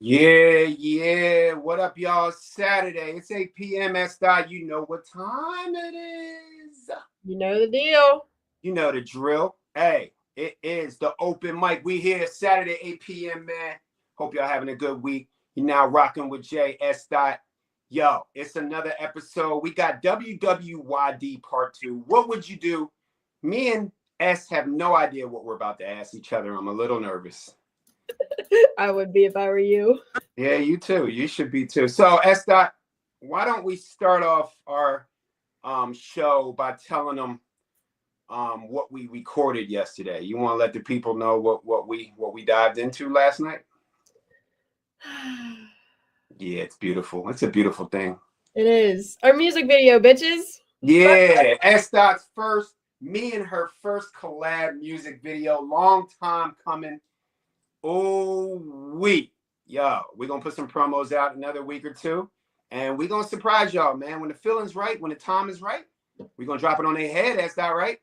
Yeah. What up, y'all? Saturday. It's 8 p.m. S. You know what time it is. You know the deal. You know the drill. Hey, it is the open mic. We here Saturday, 8 p.m., man. Hope y'all having a good week. You're now rocking with J.S. Yo, it's another episode. We got Wwyd part 2. What would you do? Me and S have no idea what we're about to ask each other. I'm a little nervous. I would be if I were you. Yeah, you too. You should be too. So, S. Why don't we start off our show by telling them what we recorded yesterday? You want to let the people know what we dived into last night? Yeah, it's beautiful. It's a beautiful thing. It is. Our music video, bitches. Yeah, S. first, me and her first collab music video. Long time coming. Oh, we're going to put some promos out another week or two. And we're going to surprise y'all, man. When the feeling's right, when the time is right, we're going to drop it on their head. That's that right?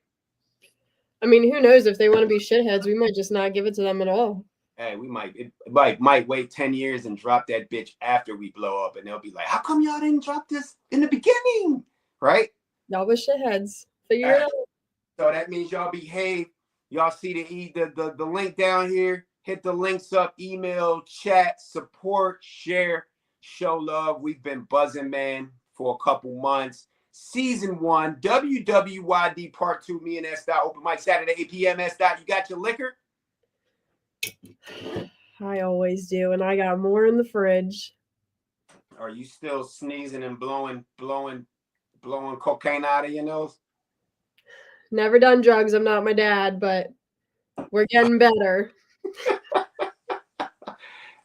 I mean, who knows? If they want to be shitheads, we might just not give it to them at all. Hey, we might wait 10 years and drop that bitch after we blow up. And they'll be like, how come y'all didn't drop this in the beginning? Right? Y'all was shitheads. Figure it out. So that means y'all behave. Y'all see the link down here. Hit the links up, email, chat, support, share, show love. We've been buzzing, man, for a couple months. Season 1, WWYD Part 2, me and S. Open mic Saturday, 8 p.m. S. You got your liquor? I always do, and I got more in the fridge. Are you still sneezing and blowing cocaine out of your nose? Never done drugs. I'm not my dad, but we're getting better.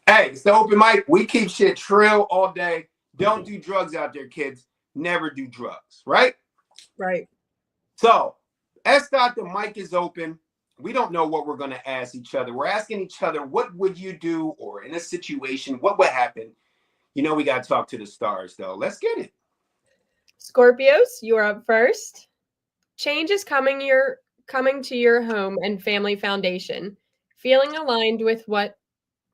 Hey, it's the open mic. We keep shit trill all day. Don't do drugs out there, kids. Never do drugs, right? Right. So, S. The mic is open. We don't know what we're going to ask each other. We're asking each other, what would you do? Or in a situation, what would happen? You know, we got to talk to the stars, though. Let's get it. Scorpios, you're up first. Change is coming to your home and family foundation. Feeling aligned with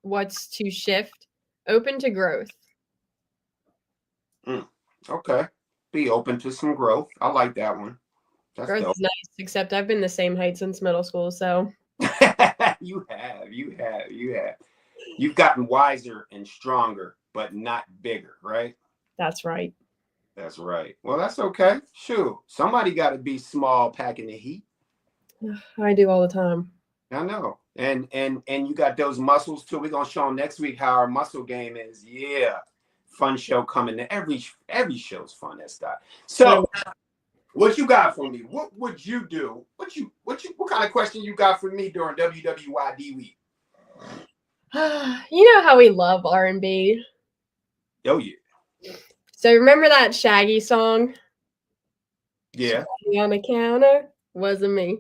what's to shift, open to growth. Okay. Be open to some growth. I like that one. That's growth dope. Is nice, except I've been the same height since middle school, so. You have. You've gotten wiser and stronger, but not bigger, right? That's right. That's right. Well, that's okay. Shoot. Somebody got to be small packing the heat. I do all the time. I know. And you got those muscles too. We're going to show them next week how our muscle game is. Yeah. Fun show coming. Every show's fun. That's that. So, what you got for me? What would you do? What kind of question you got for me during WWYD week? You know how we love R&B. Oh yeah. So remember that Shaggy song? Yeah. Shaggy on the counter wasn't me.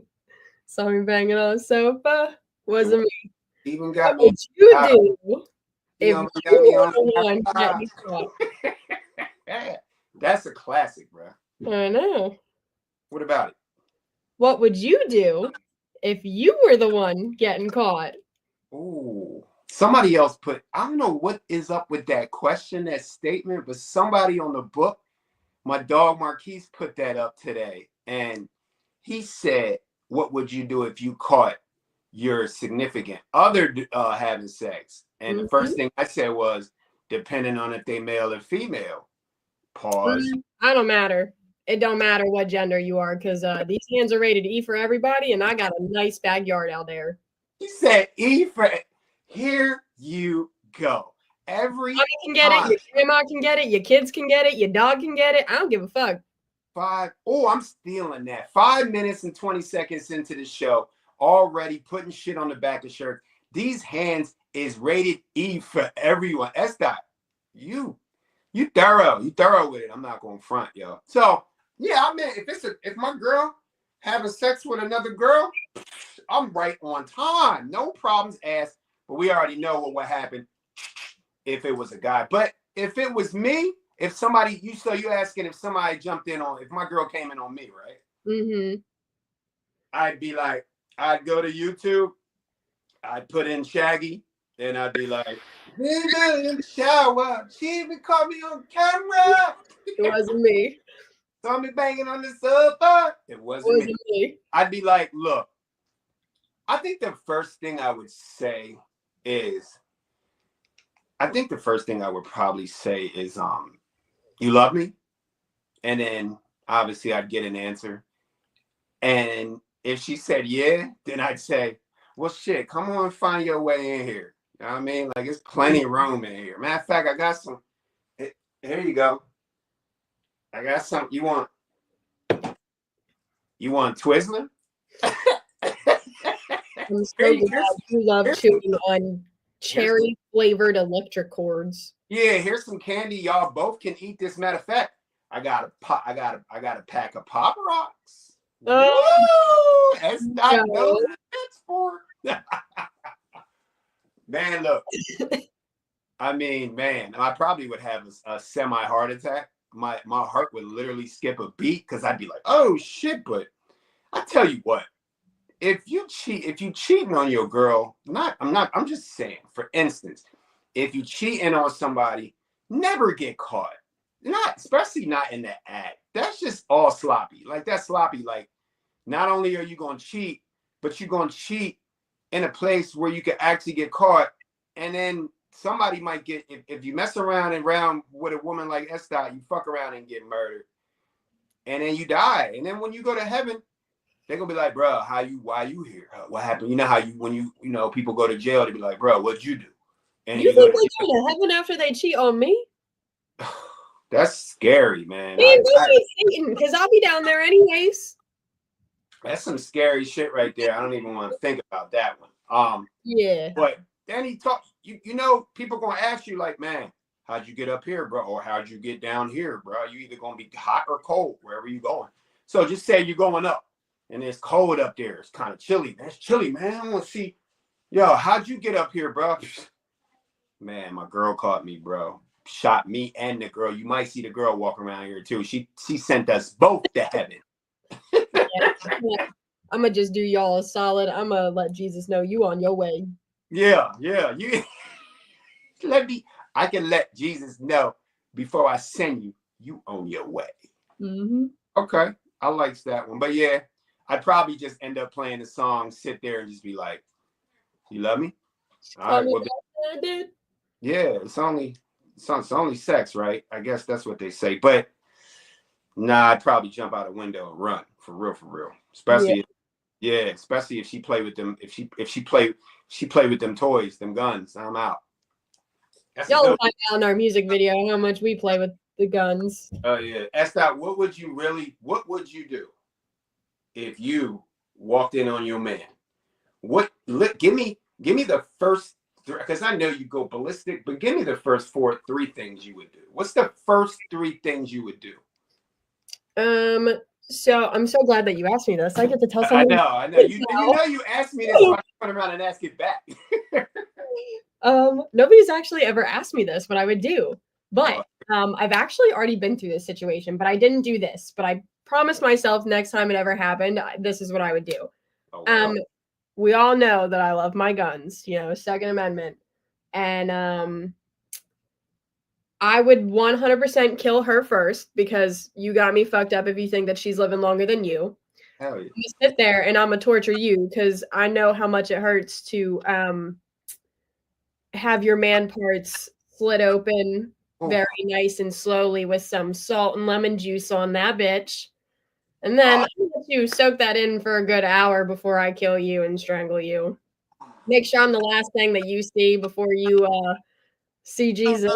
Saw me banging on the sofa wasn't me. Even got what would you do if you were the one getting caught? That's a classic, bro. I know. What about it? What would you do if you were the one getting caught? Ooh. Somebody else put, I don't know what is up with that question, that statement, but somebody on the book, my dog Marquise put that up today. And he said, what would you do if you caught your significant other having sex? And the first thing I said was, depending on if they male or female. Pause. I don't matter. It don't matter what gender you are, because these hands are rated E for everybody, and I got a nice backyard out there. He said E for... Here you go. Every mommy can get it, your grandma can get it, your kids can get it, your dog can get it. I don't give a fuck. I'm stealing that. 5 minutes and 20 seconds into the show, already putting shit on the back of shirt. These hands is rated E for everyone. S. You thorough. You thorough with it. I'm not going to front, yo. So yeah, I mean, if my girl having sex with another girl, I'm right on time. No problems asked. But we already know what would happen if it was a guy. But if it was me, if somebody, you're asking if somebody jumped in on, if my girl came in on me, right? Mm-hmm. I'd be like, I'd go to YouTube, I'd put in Shaggy, And I'd be like, in the shower, she even caught me on camera. It wasn't me. Saw me banging on the sofa. It It wasn't me. wasn't me. I'd be like, look, I think the first thing I would probably say is, you love me? And then obviously I'd get an answer. And if she said yeah, then I'd say, well, shit, come on, find your way in here. You know what I mean? Like, it's plenty of room in here. Matter of fact, I got some. Here you go. I got some. You want Twizzler? I'm so glad you love chewing on cherry flavored electric cords. Yeah, here's some candy. Y'all both can eat this. Matter of fact, I got a pack of Pop Rocks. Oh, that's not no that's for. Man, look. I mean, man, I probably would have a semi heart attack. My heart would literally skip a beat because I'd be like, oh shit. But I tell you what, if you cheating on your girl, I'm just saying, for instance, if you cheating on somebody, never get caught. Especially not in the act. That's just all sloppy. Like, that's sloppy. Like, not only are you going to cheat, but you're going to cheat in a place where you can actually get caught. And then somebody might get, if you mess around with a woman like Esther, you fuck around and get murdered. And then you die. And then when you go to heaven, they're going to be like, bro, why you here? What happened? You know how when people go to jail, they be like, bro, what'd you do? And you think they go to heaven after they cheat on me? That's scary, man. Because I'll be down there anyways. That's some scary shit right there. I don't even want to think about that one. Yeah. But then he talks, people gonna ask you like, man, how'd you get up here, bro? Or how'd you get down here, bro? You either gonna be hot or cold wherever you going. So just say you're going up and it's cold up there. It's kind of chilly. That's chilly, man. I want to see, yo, how'd you get up here, bro? Man, my girl caught me, bro. Shot me and the girl. You might see the girl walk around here too. She sent us both to heaven. I'm gonna just do y'all a solid. I'm gonna let Jesus know you on your way. Yeah. You I can let Jesus know before I send you. You on your way. Mm-hmm. Okay, I likes that one. But yeah, I'd probably just end up playing the song, sit there, and just be like, "You love me?" All right. Well, yeah, it's only sex, right? I guess that's what they say. But nah, I'd probably jump out a window and run for real. Especially if she play with them. If she play with them toys, them guns, I'm out. Y'all will find out in our music video how much we play with the guns. Oh yeah. Esther, what would you do if you walked in on your man? Give me the first three, because I know you go ballistic, but give me the first three things you would do. What's the first three things you would do? So I'm so glad that you asked me this. I get to tell someone. I know. You asked me this, so I turn around and ask it back. Nobody's actually ever asked me this, what I would do. But I've actually already been through this situation, but I didn't do this. But I promised myself next time it ever happened, this is what I would do. Oh, wow. We all know that I love my guns, Second Amendment. And I would 100% kill her first, because you got me fucked up if you think that she's living longer than you. Hell yeah. You sit there and I'm gonna torture you, because I know how much it hurts to have your man parts slit open very nice and slowly with some salt and lemon juice on that bitch. And then I'm gonna let you soak that in for a good hour before I kill you and strangle you. Make sure I'm the last thing that you see before you see Jesus.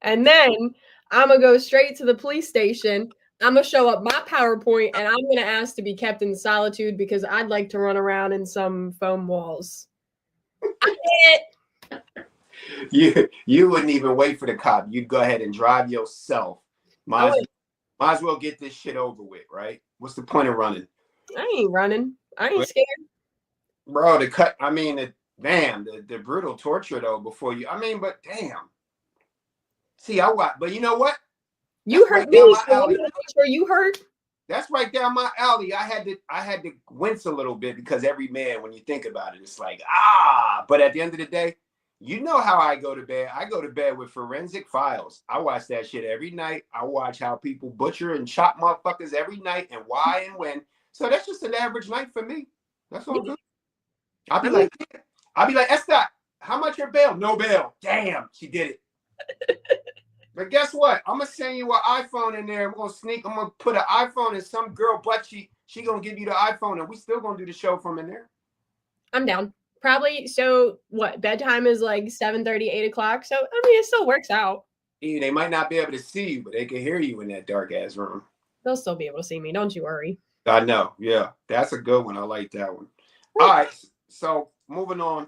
And then I'm going to go straight to the police station. I'm going to show up my PowerPoint, and I'm going to ask to be kept in solitude because I'd like to run around in some foam walls. You wouldn't even wait for the cop. You'd go ahead and drive yourself. Might as well get this shit over with, right? What's the point of running? I ain't running. I ain't scared. Bro, the brutal torture though before you. But damn. See, but you know what? You hurt me. So I'm sure you hurt. That's right down my alley. I had to wince a little bit because every man, when you think about it, it's like, but at the end of the day, You know how I go to bed. I go to bed with Forensic Files. I watch that shit every night. I watch how people butcher and chop motherfuckers every night and why and when. So that's just an average night for me. That's all good. I'll be like, Esther, how much your bail? No bail. Damn, she did it. But guess what? I'm gonna send you an iPhone in there. I'm gonna put an iPhone in some girl butt cheek. She gonna give you the iPhone, and we still gonna do the show from in there. I'm down. Probably. So what? Bedtime is like 7:30, 8 o'clock. So I mean, it still works out. They might not be able to see you, but they can hear you in that dark ass room. They'll still be able to see me. Don't you worry. I know. Yeah, that's a good one. I like that one. All right. So moving on.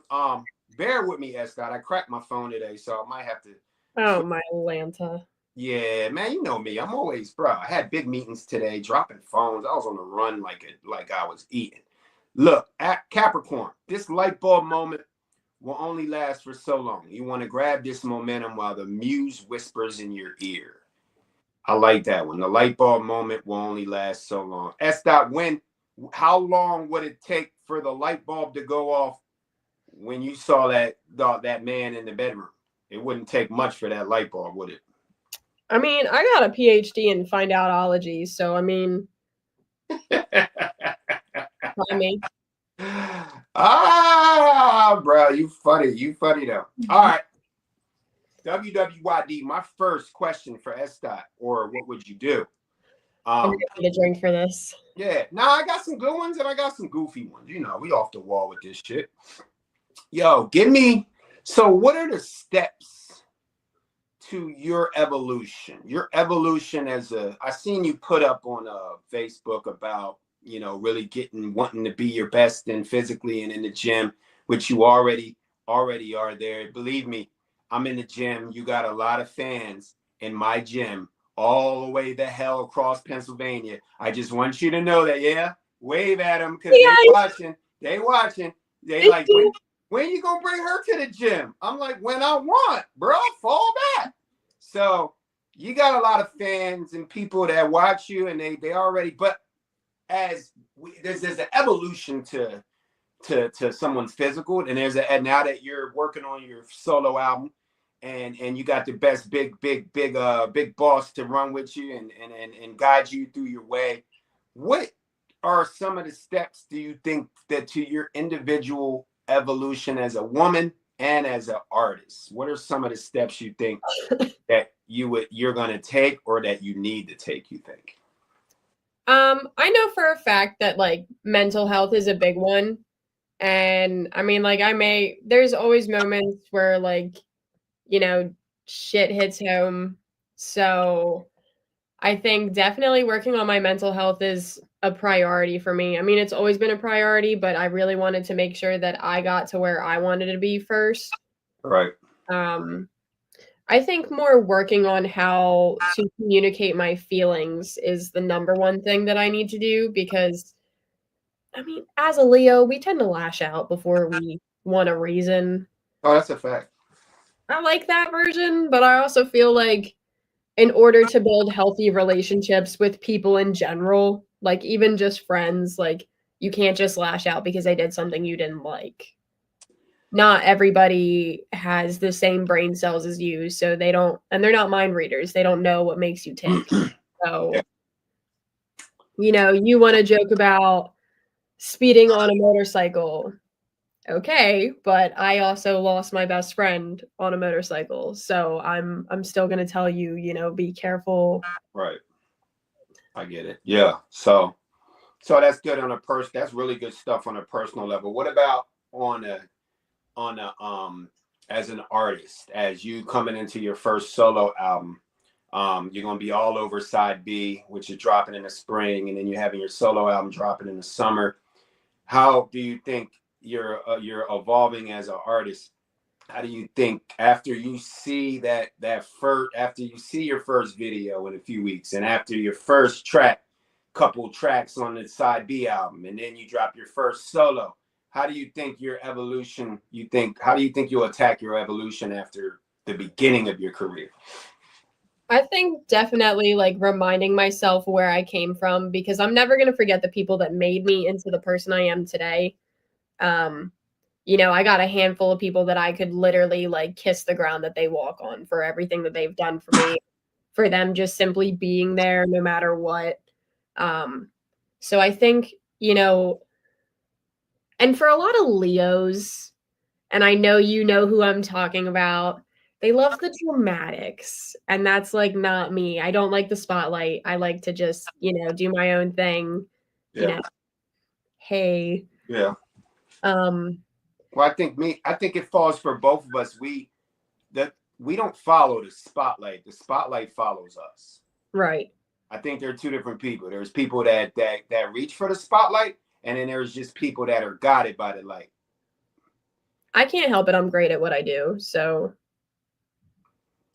Bear with me, Escott. I cracked my phone today, so I might have to. Oh, my Lanta. Yeah, man, you know me. I'm always, bro. I had big meetings today, dropping phones. I was on the run like I was eating. Look, at Capricorn, this light bulb moment will only last for so long. You want to grab this momentum while the muse whispers in your ear. I like that one. The light bulb moment will only last so long. How long would it take for the light bulb to go off when you saw that man in the bedroom? It wouldn't take much for that light bulb, would it? I mean, I got a PhD in find outology, so I mean, me. Bro, you funny though. All right. Wwyd, my first question for Estat, or what would you do? I'm gonna need a drink for this. Yeah, I got some good ones and I got some goofy ones. You know, we off the wall with this shit. Yo, so what are the steps to your evolution? Your evolution I seen you put up on Facebook about, you know, really wanting to be your best and physically and in the gym, which you already are there. Believe me, I'm in the gym. You got a lot of fans in my gym all the way the hell across Pennsylvania. I just want you to know that, yeah, wave at them because they watching. They like, when you gonna bring her to the gym? I'm like, when I want, bro, fall back. So you got a lot of fans and people that watch you and they already, but there's an evolution to someone's physical, and now that you're working on your solo album and you got the best big boss to run with you and guide you through your way, what are some of the steps do you think that to your individual evolution as a woman and as an artist? What are some of the steps you think that you're going to take or that you need to take, you think? I know for a fact that like mental health is a big one. And I mean, like there's always moments where like, you know, shit hits home. So I think definitely working on my mental health is a priority for me. I mean, it's always been a priority, but I really wanted to make sure that I got to where I wanted to be first. Right. I think more working on how to communicate my feelings is the number one thing that I need to do because, I mean, as a Leo, we tend to lash out before we want a reason. Oh, that's a fact. I like that version, but I also feel like in order to build healthy relationships with people in general, like even just friends, like you can't just lash out because they did something you didn't like. Not everybody has the same brain cells as you, so they're not mind readers. They don't know what makes you tick. So, you know, you want to joke about speeding on a motorcycle. Okay, but I also lost my best friend on a motorcycle. So I'm still going to tell you, you know, be careful. Right. I get it. Yeah. So that's good on that's really good stuff on a personal level. What about on a as an artist, as you coming into your first solo album, you're going to be all over side B, which is dropping in the spring, and then you're having your solo album dropping in the summer. How do you think you're evolving as an artist? How do you think after you see after you see your first video in a few weeks, and after your first couple tracks on the side B album, and then you drop your first solo? How do you think your evolution, how do you think you'll attack your evolution after the beginning of your career? I think definitely like reminding myself where I came from, because I'm never going to forget the people that made me into the person I am today. you know, I got a handful of people that I could literally like kiss the ground that they walk on for everything that they've done for me, for them just simply being there no matter what. So I think, you know, and for a lot of Leos, and I know you know who I'm talking about, they love the dramatics, and that's like not me. I don't like the spotlight. I like to just, you know, do my own thing, you Yeah. know. Hey, Yeah. um Well, I think it falls for both of us. We don't follow the spotlight. The spotlight follows us. right. I think there are two different people. There's people that reach for the spotlight, and then there's just people that are guided by the light. I can't help it. I'm great at what I do. So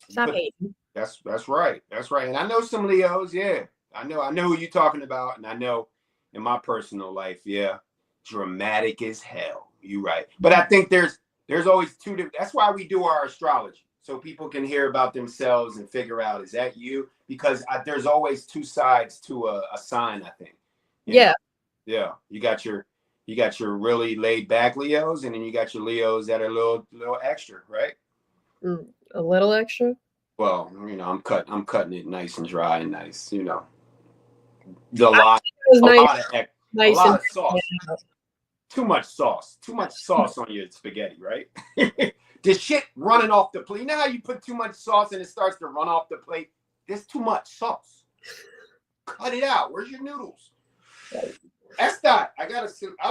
stop But hating. that's right. That's right. And I know some Leos, yeah. I know who you're talking about, and I know in my personal life, yeah, dramatic as hell. You right. But I think there's always two different. That's why we do our astrology, so people can hear about themselves and figure out, is that you? Because there's always two sides to a sign. I think. You know? Yeah. Yeah. You got your really laid back Leos, and then you got your Leos that are a little extra, right? A little extra. Well, you know, I'm cutting it nice and dry and nice. You know, a I lot, think it was a nice, lot of a nice lot and of sauce. Too much sauce on your spaghetti, right? The shit running off the plate. You know how you put too much sauce and it starts to run off the plate? There's too much sauce. Cut it out. Where's your noodles? That's that. I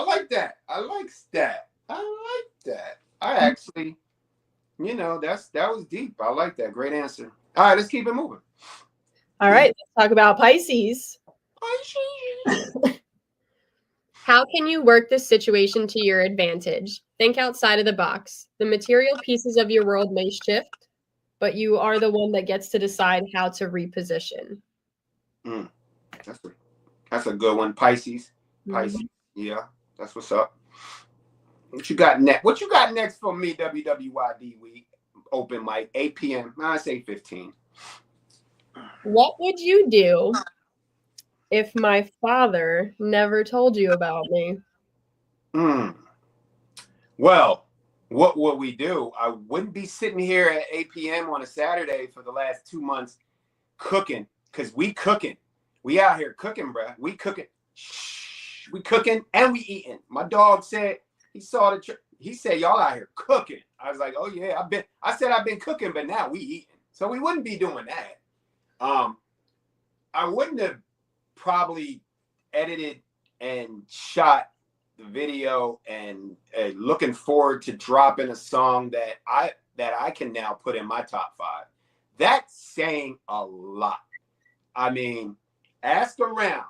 like that. I like that. I like that. I actually, you know, that was deep. I like that. Great answer. All right, let's keep it moving. All right, let's talk about Pisces. How can you work this situation to your advantage? Think outside of the box. The material pieces of your world may shift, but you are the one that gets to decide how to reposition. Mm, that's a good one. Pisces. Pisces. Mm-hmm. Yeah, that's what's up. What you got next? What you got next for me, WWYD week? Open mic, 8 p.m. I say 15. What would you do if my father never told you about me? Mm. Well, what would we do? I wouldn't be sitting here at 8 p.m. on a Saturday for the last 2 months cooking, because we cooking. We out here cooking, bruh. We cooking. Shh. We cooking and we eating. My dog said he saw he said y'all out here cooking. I was like, oh yeah, I've been cooking, but now we eating. So we wouldn't be doing that. I wouldn't have probably edited and shot the video and looking forward to dropping a song that I can now put in my top 5. That's saying a lot. I mean, ask around.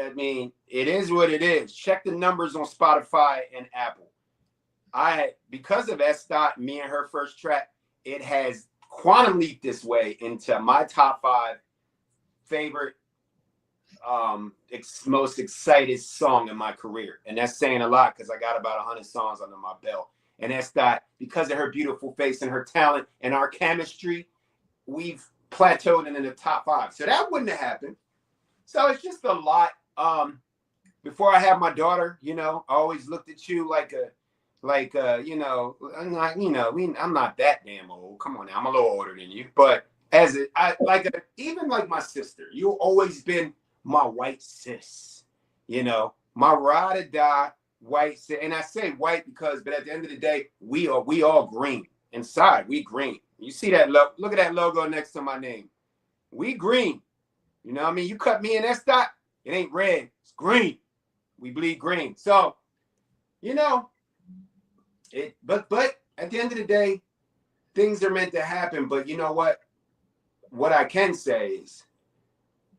I mean, it is what it is. Check the numbers on Spotify and Apple. Because of S. Dot, me and her first track, it has quantum leaped this way into my top 5 favorite, most excited song in my career. And that's saying a lot, because I got about 100 songs under my belt. And S. Dot, because of her beautiful face and her talent and our chemistry, we've plateaued in the top 5. So that wouldn't have happened. So it's just a lot. Before I had my daughter, you know, I always looked at you you know, I'm not that damn old. Come on now, I'm a little older than you. But even like my sister, you've always been my white sis. You know, my ride or die white sis. And I say white because, but at the end of the day, we all green inside. We green. You see that look at that logo next to my name. We green. You know what I mean? You cut me in that Dot, it ain't red, it's green. We bleed green. So, you know, but at the end of the day, things are meant to happen. But you know what? What I can say is,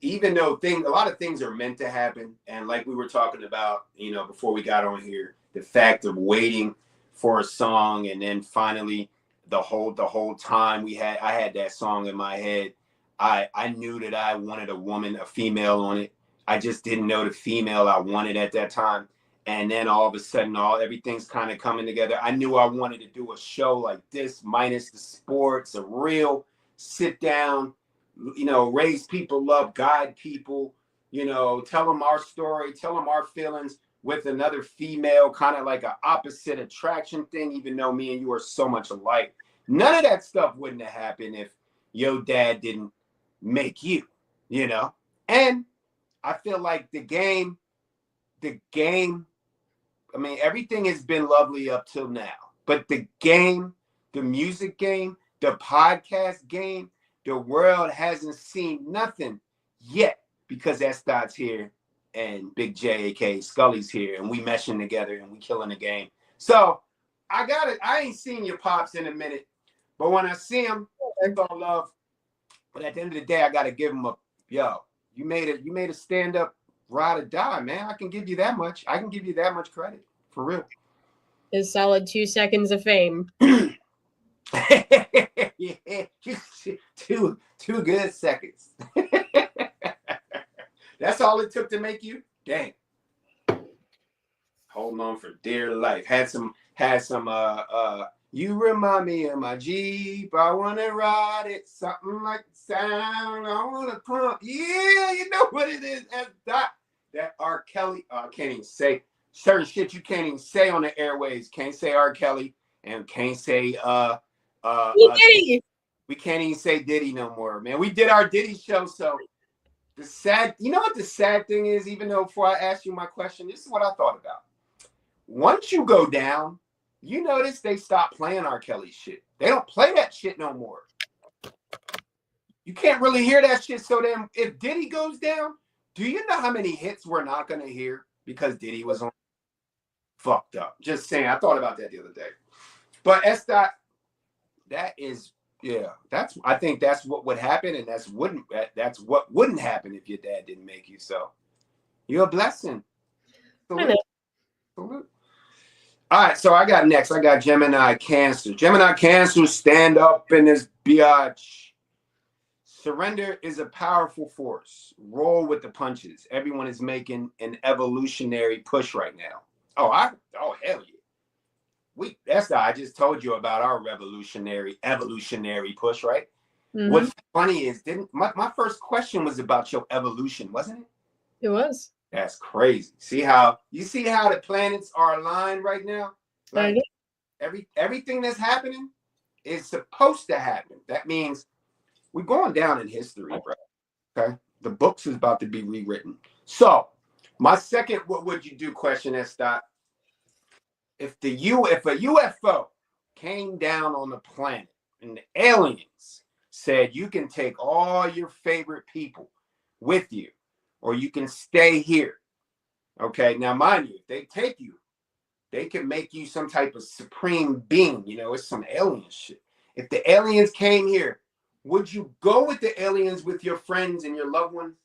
even though a lot of things are meant to happen, and like we were talking about, you know, before we got on here, the fact of waiting for a song, and then finally the whole time I had that song in my head. I knew that I wanted a female on it. I just didn't know the female I wanted at that time. And then all of a sudden, everything's kind of coming together. I knew I wanted to do a show like this, minus the sports, a real sit down, you know, raise people up, guide people, you know, tell them our story, tell them our feelings, with another female, kind of like an opposite attraction thing, even though me and you are so much alike. None of that stuff wouldn't have happened if your dad didn't make you, you know? And I feel like the game, I mean, everything has been lovely up till now, but the game, the music game, the podcast game, the world hasn't seen nothing yet because Estot's here and Big J, aka Scully's here, and we meshing together and we killing the game. So I got it. I ain't seen your pops in a minute, but when I see him, it's all love. But at the end of the day, I gotta give him you made a stand up ride or die, man. I can give you that much. I can give you that much credit for real. A solid 2 seconds of fame. Yeah, two good seconds. That's all it took to make you. Dang. Holding on for dear life. Had some you remind me of my Jeep. I wanna ride it, something like the sound. I wanna pump. Yeah, you know what it is. That R. Kelly. I can't even say certain shit you can't even say on the airways. Can't say R. Kelly and can't say Diddy. we can't even say Diddy no more, man. We did our Diddy show, so you know what the sad thing is, even though before I ask you my question, this is what I thought about. Once you go down, you notice they stop playing R. Kelly shit. They don't play that shit no more. You can't really hear that shit. So then if Diddy goes down, do you know how many hits we're not going to hear because Diddy was on? Fucked up. Just saying. I thought about that the other day. But I think that's what would happen, and that's what wouldn't happen if your dad didn't make you. So you're a blessing. Salute. Salute. All right, so I got Gemini Cancer. Gemini Cancer, stand up in this biatch. Surrender is a powerful force. Roll with the punches. Everyone is making an evolutionary push right now. Oh hell yeah. I just told you about our evolutionary push, right? Mm-hmm. What's funny is my first question was about your evolution, wasn't it? It was. That's crazy. See how the planets are aligned right now? Like everything that's happening is supposed to happen. That means we're going down in history, bro. Okay? The books is about to be rewritten. So my second what would you do question is that if a UFO came down on the planet and the aliens said you can take all your favorite people with you or you can stay here. Okay, now mind you, if they take you, they can make you some type of supreme being. You know, it's some alien shit. If the aliens came here, would you go with the aliens with your friends and your loved ones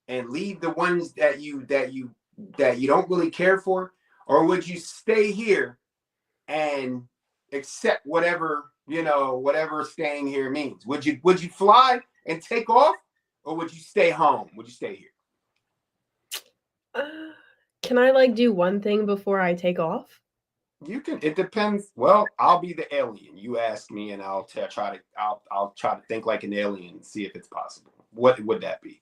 and leave the ones that you don't really care for? Or would you stay here and accept whatever staying here means? Would you fly and take off, or would you stay home? Would you stay here? Can I do one thing before I take off? You can. It depends. Well, I'll be the alien. You ask me, and I'll try to think like an alien and see if it's possible. What would that be?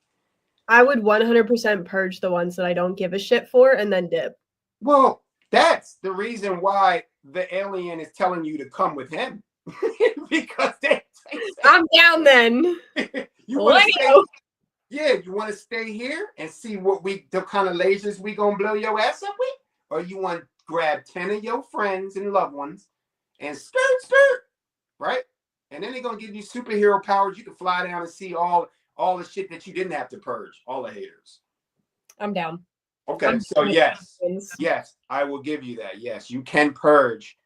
I would 100% purge the ones that I don't give a shit for, and then dip. Well, that's the reason why the alien is telling you to come with him because I'm down then. You want to stay here and see the kind of lasers we gonna blow your ass up with, or you want to grab 10 of your friends and loved ones and skirt, right? And then they're gonna give you superhero powers. You can fly down and see all the shit that you didn't have to purge. All the haters. I'm down. Okay, so yes, I will give you that. Yes, you can purge,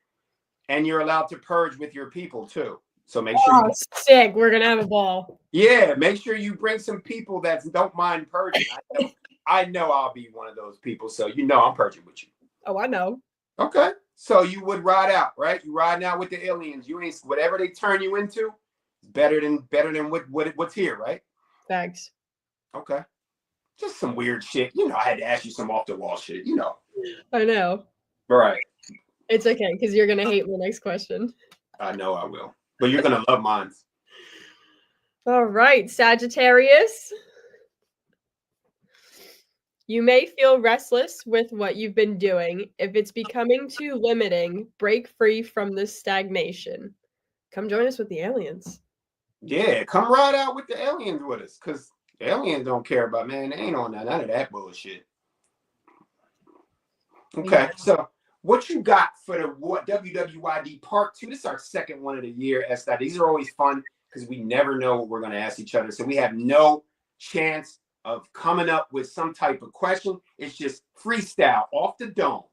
and you're allowed to purge with your people too. So make sure. Sick! We're gonna have a ball. Yeah, make sure you bring some people that don't mind purging. I know I'll be one of those people, so I'm purging with you. Oh, I know. Okay, so you would ride out, right? You riding out with the aliens. You ain't whatever they turn you into. Better than what's here, right? Thanks. Okay. Just some weird shit. I had to ask you some off the wall shit, I know. Right. It's okay, because you're going to hate my next question. I know I will. But you're going to love mine. All right, Sagittarius. You may feel restless with what you've been doing. If it's becoming too limiting, break free from this stagnation. Come join us with the aliens. Yeah, come ride out with the aliens with us, because aliens don't care about, man. They ain't on none of that bullshit. Okay, so what you got for the WWYD Part 2? This is our second one of the year, Esther. These are always fun because we never know what we're going to ask each other. So we have no chance of coming up with some type of question. It's just freestyle off the dome.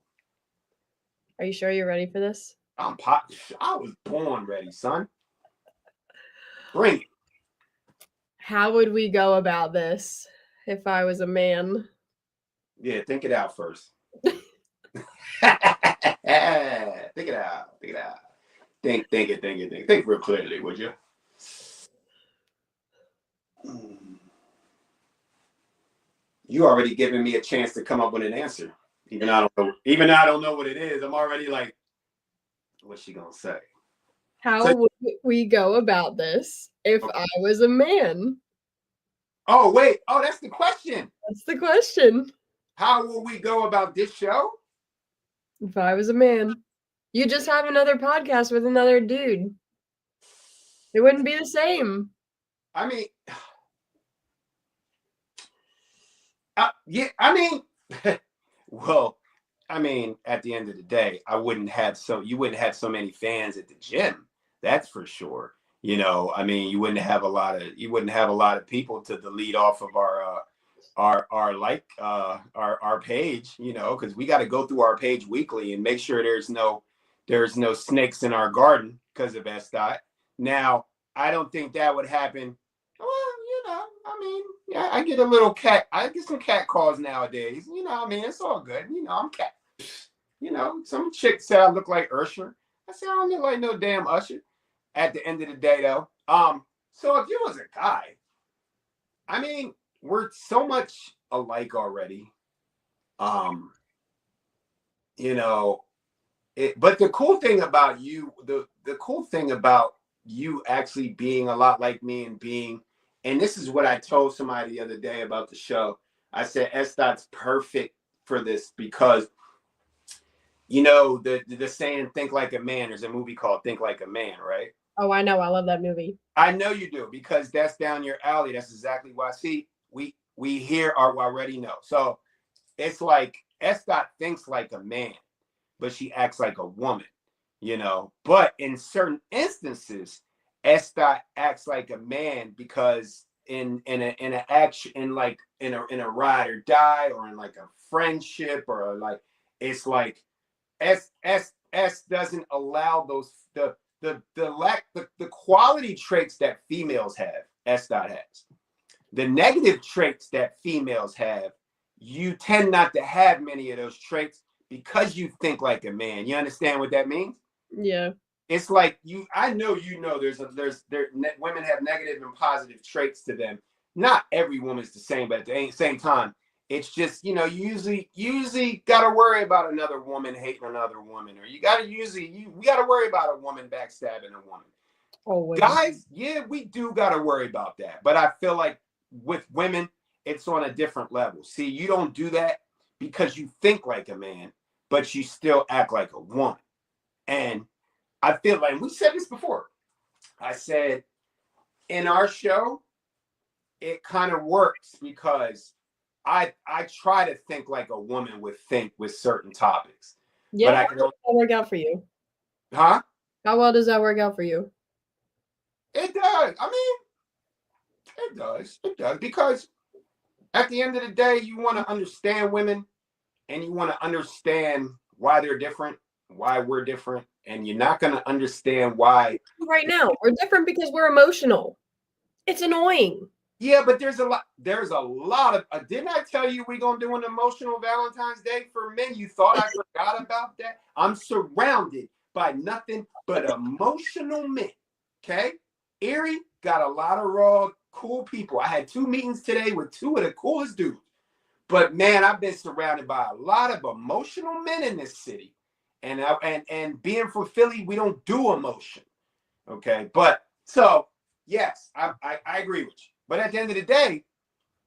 Are you sure you're ready for this? I was born ready, son. Bring it. How would we go about this if I was a man? Yeah, think it out first. Think it out. Think it out. Think it. Think real clearly, would you? You already giving me a chance to come up with an answer. Even I don't know what it is. I'm already like, what's she gonna say? How would we go about this if I was a man? Oh, wait. Oh, that's the question. That's the question. How will we go about this show? If I was a man. You just have another podcast with another dude. It wouldn't be the same. I mean, yeah, I mean, well, I mean, at the end of the day, you wouldn't have so many fans at the gym. That's for sure. You know, I mean, you wouldn't have a lot of people to delete off of our page, you know, because we got to go through our page weekly and make sure there's no snakes in our garden because of SDOT. Now, I don't think that would happen. Well, you know, I mean, yeah, I get some cat calls nowadays. You know, I mean, it's all good. You know, I'm cat. You know, some chick said I look like Usher. I said I don't look like no damn Usher. At the end of the day, though, so if you was a guy, I mean, we're so much alike already. You know, but the cool thing about you, the cool thing about you actually being a lot like me and this is what I told somebody the other day about the show. I said SDOT's perfect for this because, you know, the saying "think like a man." There's a movie called "Think Like a Man," right? Oh, I know. I love that movie. I know you do because that's down your alley. That's exactly why. See, we here are already know. So it's like SDOT thinks like a man, but she acts like a woman, you know. But in certain instances, SDOT acts like a man because in a ride or die or in like a friendship or like it's like S doesn't allow those the quality traits that females have. SDOT has the negative traits that females have. You tend not to have many of those traits because you think like a man. You understand what that means? Yeah. It's like I know women have negative and positive traits to them. Not every woman's the same, but at the same time, it's just, you know, you usually got to worry about another woman hating another woman, or we got to worry about a woman backstabbing a woman. Always. Guys, yeah, we do got to worry about that. But I feel like with women, it's on a different level. See, you don't do that because you think like a man, but you still act like a woman. And I feel like, and we said this before, I said in our show, it kind of works because I try to think like a woman would think with certain topics. Yeah, but how does that work out for you? Huh? How well does that work out for you? It does. I mean, it does. It does. Because at the end of the day, you want to understand women and you want to understand why they're different, why we're different, and you're not going to understand why. Right now, we're different because we're emotional. It's annoying. Yeah, but there's a lot of, didn't I tell you we're going to do an emotional Valentine's Day for men? You thought I forgot about that? I'm surrounded by nothing but emotional men, okay? Erie got a lot of raw, cool people. I had 2 meetings today with 2 of the coolest dudes. But man, I've been surrounded by a lot of emotional men in this city. And being from Philly, we don't do emotion, okay? But so, yes, I agree with you. But at the end of the day,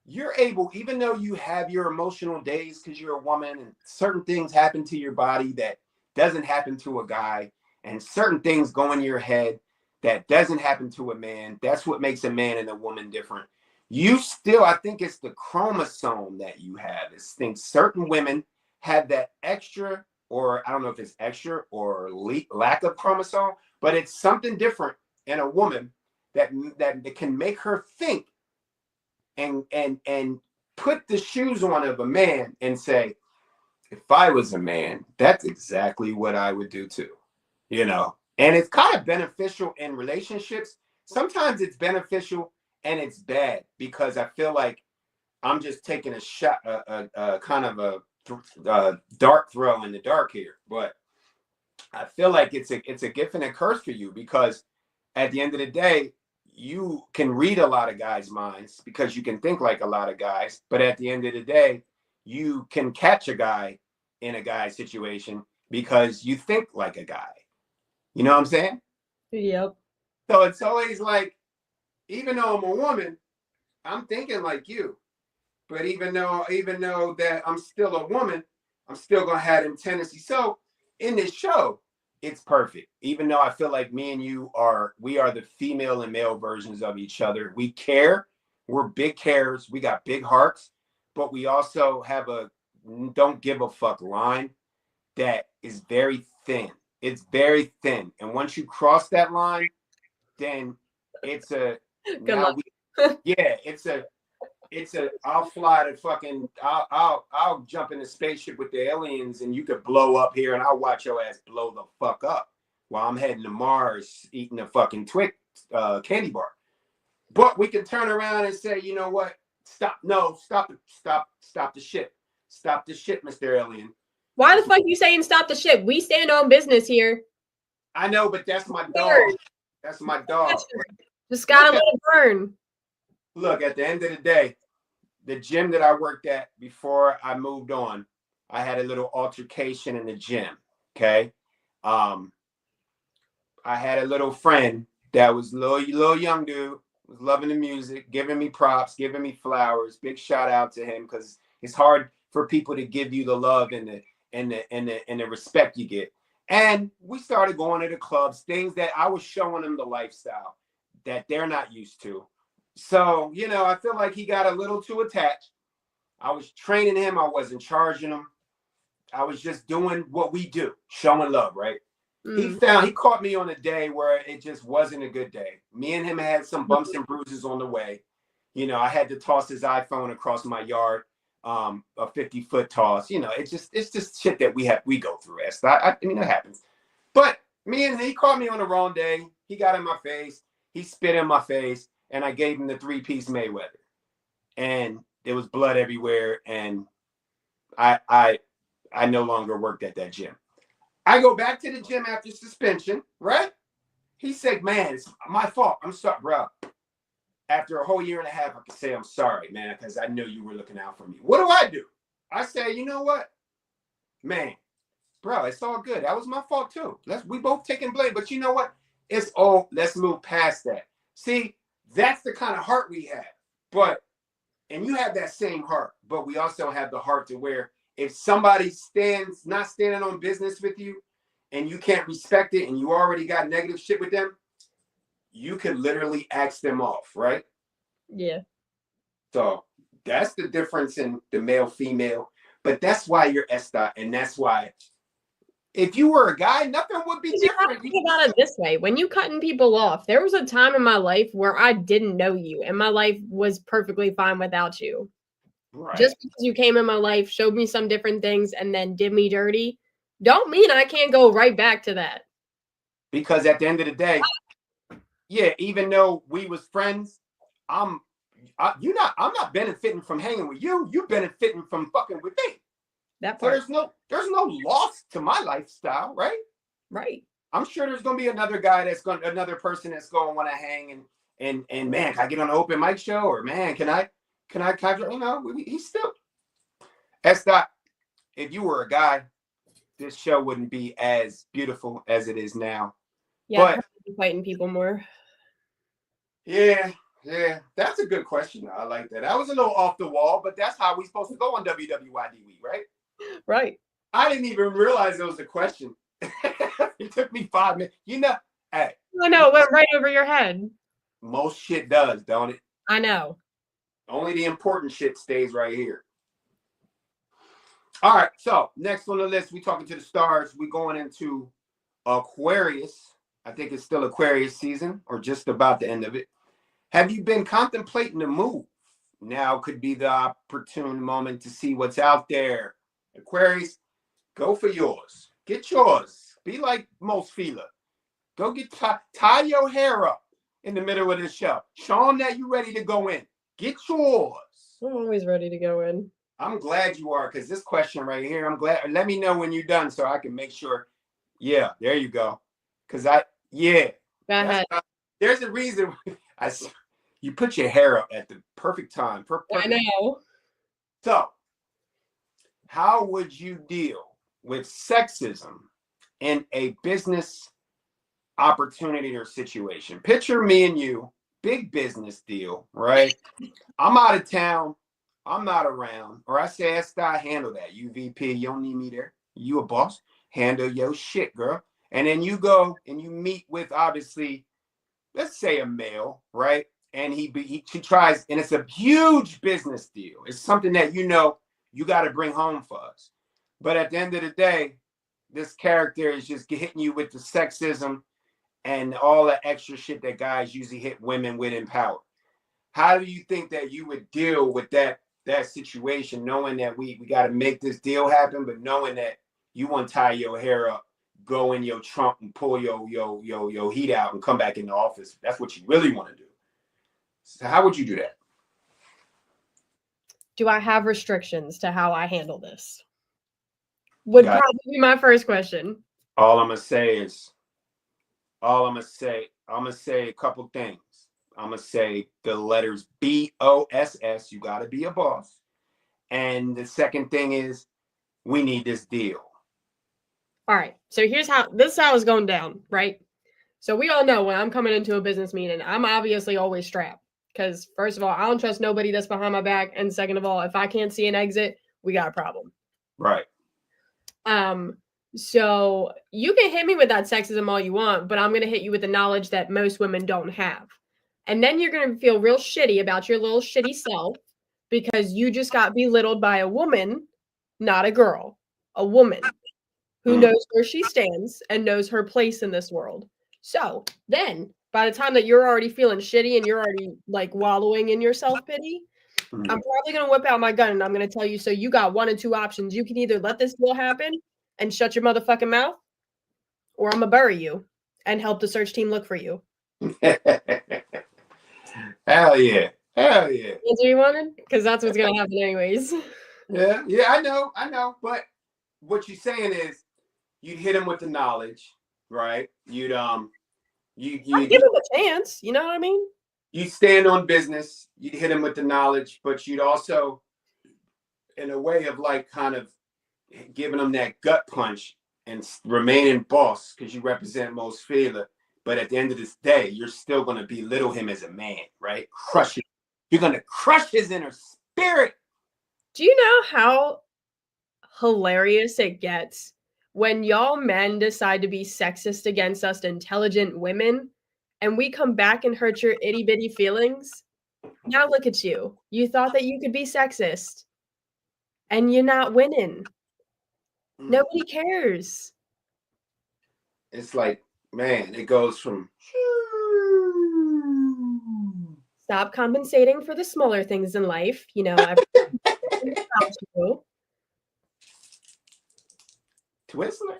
you're able, even though you have your emotional days because you're a woman and certain things happen to your body that doesn't happen to a guy, and certain things go in your head that doesn't happen to a man. That's what makes a man and a woman different. You still, I think it's the chromosome that you have. I think certain women have that extra, or I don't know if it's extra or lack of chromosome, but it's something different in a woman that can make her think and put the shoes on of a man and say, if I was a man, that's exactly what I would do too. You know, and it's kind of beneficial in relationships. Sometimes it's beneficial and it's bad because I feel like I'm just taking a shot, a kind of a dart throw in the dark here. But I feel like it's a gift and a curse for you because at the end of the day, you can read a lot of guys' minds because you can think like a lot of guys. But at the end of the day, you can catch a guy in a guy situation because you think like a guy. You know what I'm saying? Yep. So it's always like, even though I'm a woman, I'm thinking like you. But even though that I'm still a woman, I'm still gonna have them tendencies. So in this show, it's perfect. Even though I feel like me and you we are the female and male versions of each other. We care. We're big carers. We got big hearts, but we also have a don't give a fuck line that is very thin. It's very thin. And once you cross that line, then it's a Good now luck. we yeah, it's a I'll fly to fucking I'll jump in a spaceship with the aliens and you could blow up here and I'll watch your ass blow the fuck up while I'm heading to Mars eating a fucking Twix candy bar. But we can turn around and say, you know what? Stop the ship. Stop the ship, Mr. Alien. Why the fuck you saying stop the ship? We stand on business here. I know, but that's my dog. That's my dog. Just gotta let it burn. Look, at the end of the day, the gym that I worked at before I moved on, I had a little altercation in the gym. Okay. I had a little friend that was little young dude, was loving the music, giving me props, giving me flowers. Big shout out to him because it's hard for people to give you the love and the respect you get. And we started going to the clubs, things that I was showing them the lifestyle that they're not used to. So, I feel like he got a little too attached. I was training him. I wasn't charging him. I was just doing what we do, showing love, right? He caught me on a day where it just wasn't a good day. Me and him had some bumps and bruises on the way. I had to toss his iPhone across my yard, a 50-foot toss. It's just shit that we go through. I mean, it happens. But he caught me on the wrong day. He got in my face. He spit in my face, and I gave him the 3-piece Mayweather. And there was blood everywhere, and I no longer worked at that gym. I go back to the gym after suspension, right? He said, man, it's my fault. I'm sorry, bro. After a whole year and a half, I can say I'm sorry, man, because I knew you were looking out for me. What do? I say, you know what? Man, bro, it's all good. That was my fault too. We both taking blame. But you know what? Let's move past that. See, that's the kind of heart we have. And you have that same heart, but we also have the heart to where if somebody not standing on business with you and you can't respect it and you already got negative shit with them, you could literally axe them off, right? Yeah. So that's the difference in the male female. But that's why you're S-Dot, and that's why if you were a guy, nothing would be different. Think about it this way. When you cutting people off, there was a time in my life where I didn't know you and my life was perfectly fine without you. Right. Just because you came in my life, showed me some different things, and then did me dirty, don't mean I can't go right back to that. Because at the end of the day, yeah, even though we was friends, I'm not benefiting from hanging with you. You benefiting from fucking with me. That part. So there's no loss to my lifestyle, right? Right. I'm sure there's gonna be another person that's gonna want to hang and man, can I get on an open mic show? Or man, can I he's still S-Dot. If you were a guy, this show wouldn't be as beautiful as it is now. Yeah, but fighting people more. Yeah, Yeah, that's a good question. I like that. That was a little off the wall, but that's how we supposed to go on WWYD, right? Right. I didn't even realize it was a question. It took me 5 minutes. Hey. I know, it went right over your head. Most shit does, don't it? I know. Only the important shit stays right here. All right, so next on the list, we talking to the stars. We going into Aquarius. I think it's still Aquarius season or just about the end of it. Have you been contemplating a move? Now could be the opportune moment to see what's out there. Aquarius, go for yours. Get yours. Be like most feeler. Go get tie your hair up in the middle of the show. Show them that you're ready to go in. Get yours. I'm always ready to go in. I'm glad you are, because this question right here, I'm glad. Let me know when you're done so I can make sure. Yeah, there you go. Because Go ahead. There's a reason you put your hair up at the perfect time. I know. So, how would you deal with sexism in a business opportunity or situation? Picture me and you, big business deal, right? I'm out of town. I'm not around. Or I say, Esther, handle that. You VP, you don't need me there. You a boss. Handle your shit, girl. And then you go and you meet with, obviously, let's say a male, right? And he tries, and it's a huge business deal. It's something that you got to bring home for us. But at the end of the day, this character is just hitting you with the sexism and all the extra shit that guys usually hit women with in power. How do you think that you would deal with that situation, knowing that we got to make this deal happen, but knowing that you want to tie your hair up, go in your trunk and pull your heat out and come back in the office? That's what you really want to do. So how would you do that? Do I have restrictions to how I handle this? Would probably be my first question. All I'm gonna say a couple things. I'm gonna say the letters BOSS. You got to be a boss. And the second thing is, we need this deal. All right. So this is how it's going down, right? So we all know when I'm coming into a business meeting, I'm obviously always strapped. Because first of all, I don't trust nobody that's behind my back. And second of all, if I can't see an exit, we got a problem. Right. So you can hit me with that sexism all you want, but I'm going to hit you with the knowledge that most women don't have. And then you're going to feel real shitty about your little shitty self because you just got belittled by a woman, not a girl, a woman who knows where she stands and knows her place in this world. So then by the time that you're already feeling shitty and you're already like wallowing in your self-pity, I'm probably going to whip out my gun and I'm going to tell you, so you got one of two options. You can either let this deal happen and shut your motherfucking mouth, or I'm going to bury you and help the search team look for you. Hell yeah. Hell yeah. That's what you wanted? Because that's what's going to happen anyways. Yeah, I know. But what you're saying is you'd hit him with the knowledge, right? You'd I'd give him a chance. You know what I mean? You'd stand on business. You'd hit him with the knowledge, but you'd also, in a way of like kind of giving him that gut punch and remaining boss because you represent most feeler. But at the end of this day, you're still going to belittle him as a man, right? Crush it. You're going to crush his inner spirit. Do you know how hilarious it gets when y'all men decide to be sexist against us intelligent women and we come back and hurt your itty bitty feelings? Now look at you. You thought that you could be sexist and you're not winning. Nobody cares. It's like, man, it goes from stop compensating for the smaller things in life. You know, Twizzler.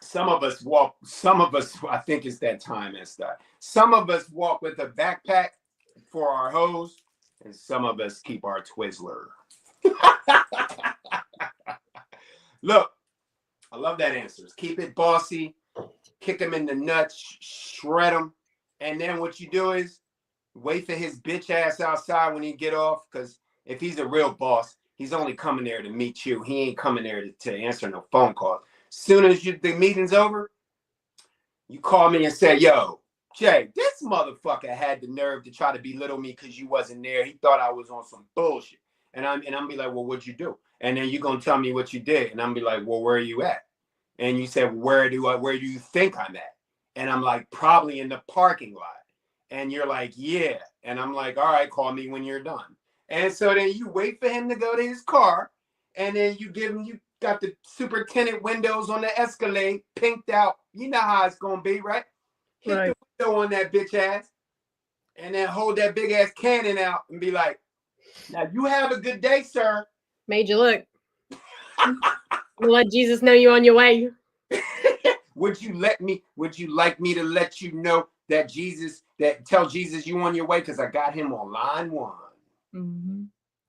Some of us, I think it's that time, Esther. Some of us walk with a backpack for our hose, and some of us keep our Twizzler. Look, I love that answer. Keep it bossy, kick him in the nuts, shred him, and then what you do is wait for his bitch ass outside when he get off, because if he's a real boss, he's only coming there to meet you. He ain't coming there to answer no phone calls. Soon as the meeting's over, You call me and say, yo, Jay, this motherfucker had the nerve to try to belittle me because you wasn't there. He thought I was on some bullshit. And I'm be like, well, what'd you do? And then you're gonna tell me what you did. And I'm be like, well, where are you at? And you said, where do you think I'm at? And I'm like, probably in the parking lot. And you're like, yeah. And I'm like, all right, call me when you're done. And so then you wait for him to go to his car. And then you got the superintendent windows on the Escalade pinked out. You know how it's going to be, right? Hit the window on that bitch ass. And then hold that big ass cannon out and be like, now you have a good day, sir. Made you look. We'll let Jesus know you on your way. Would you like me to let you know that tell Jesus you on your way? Because I got him on line 1. Mm-hmm.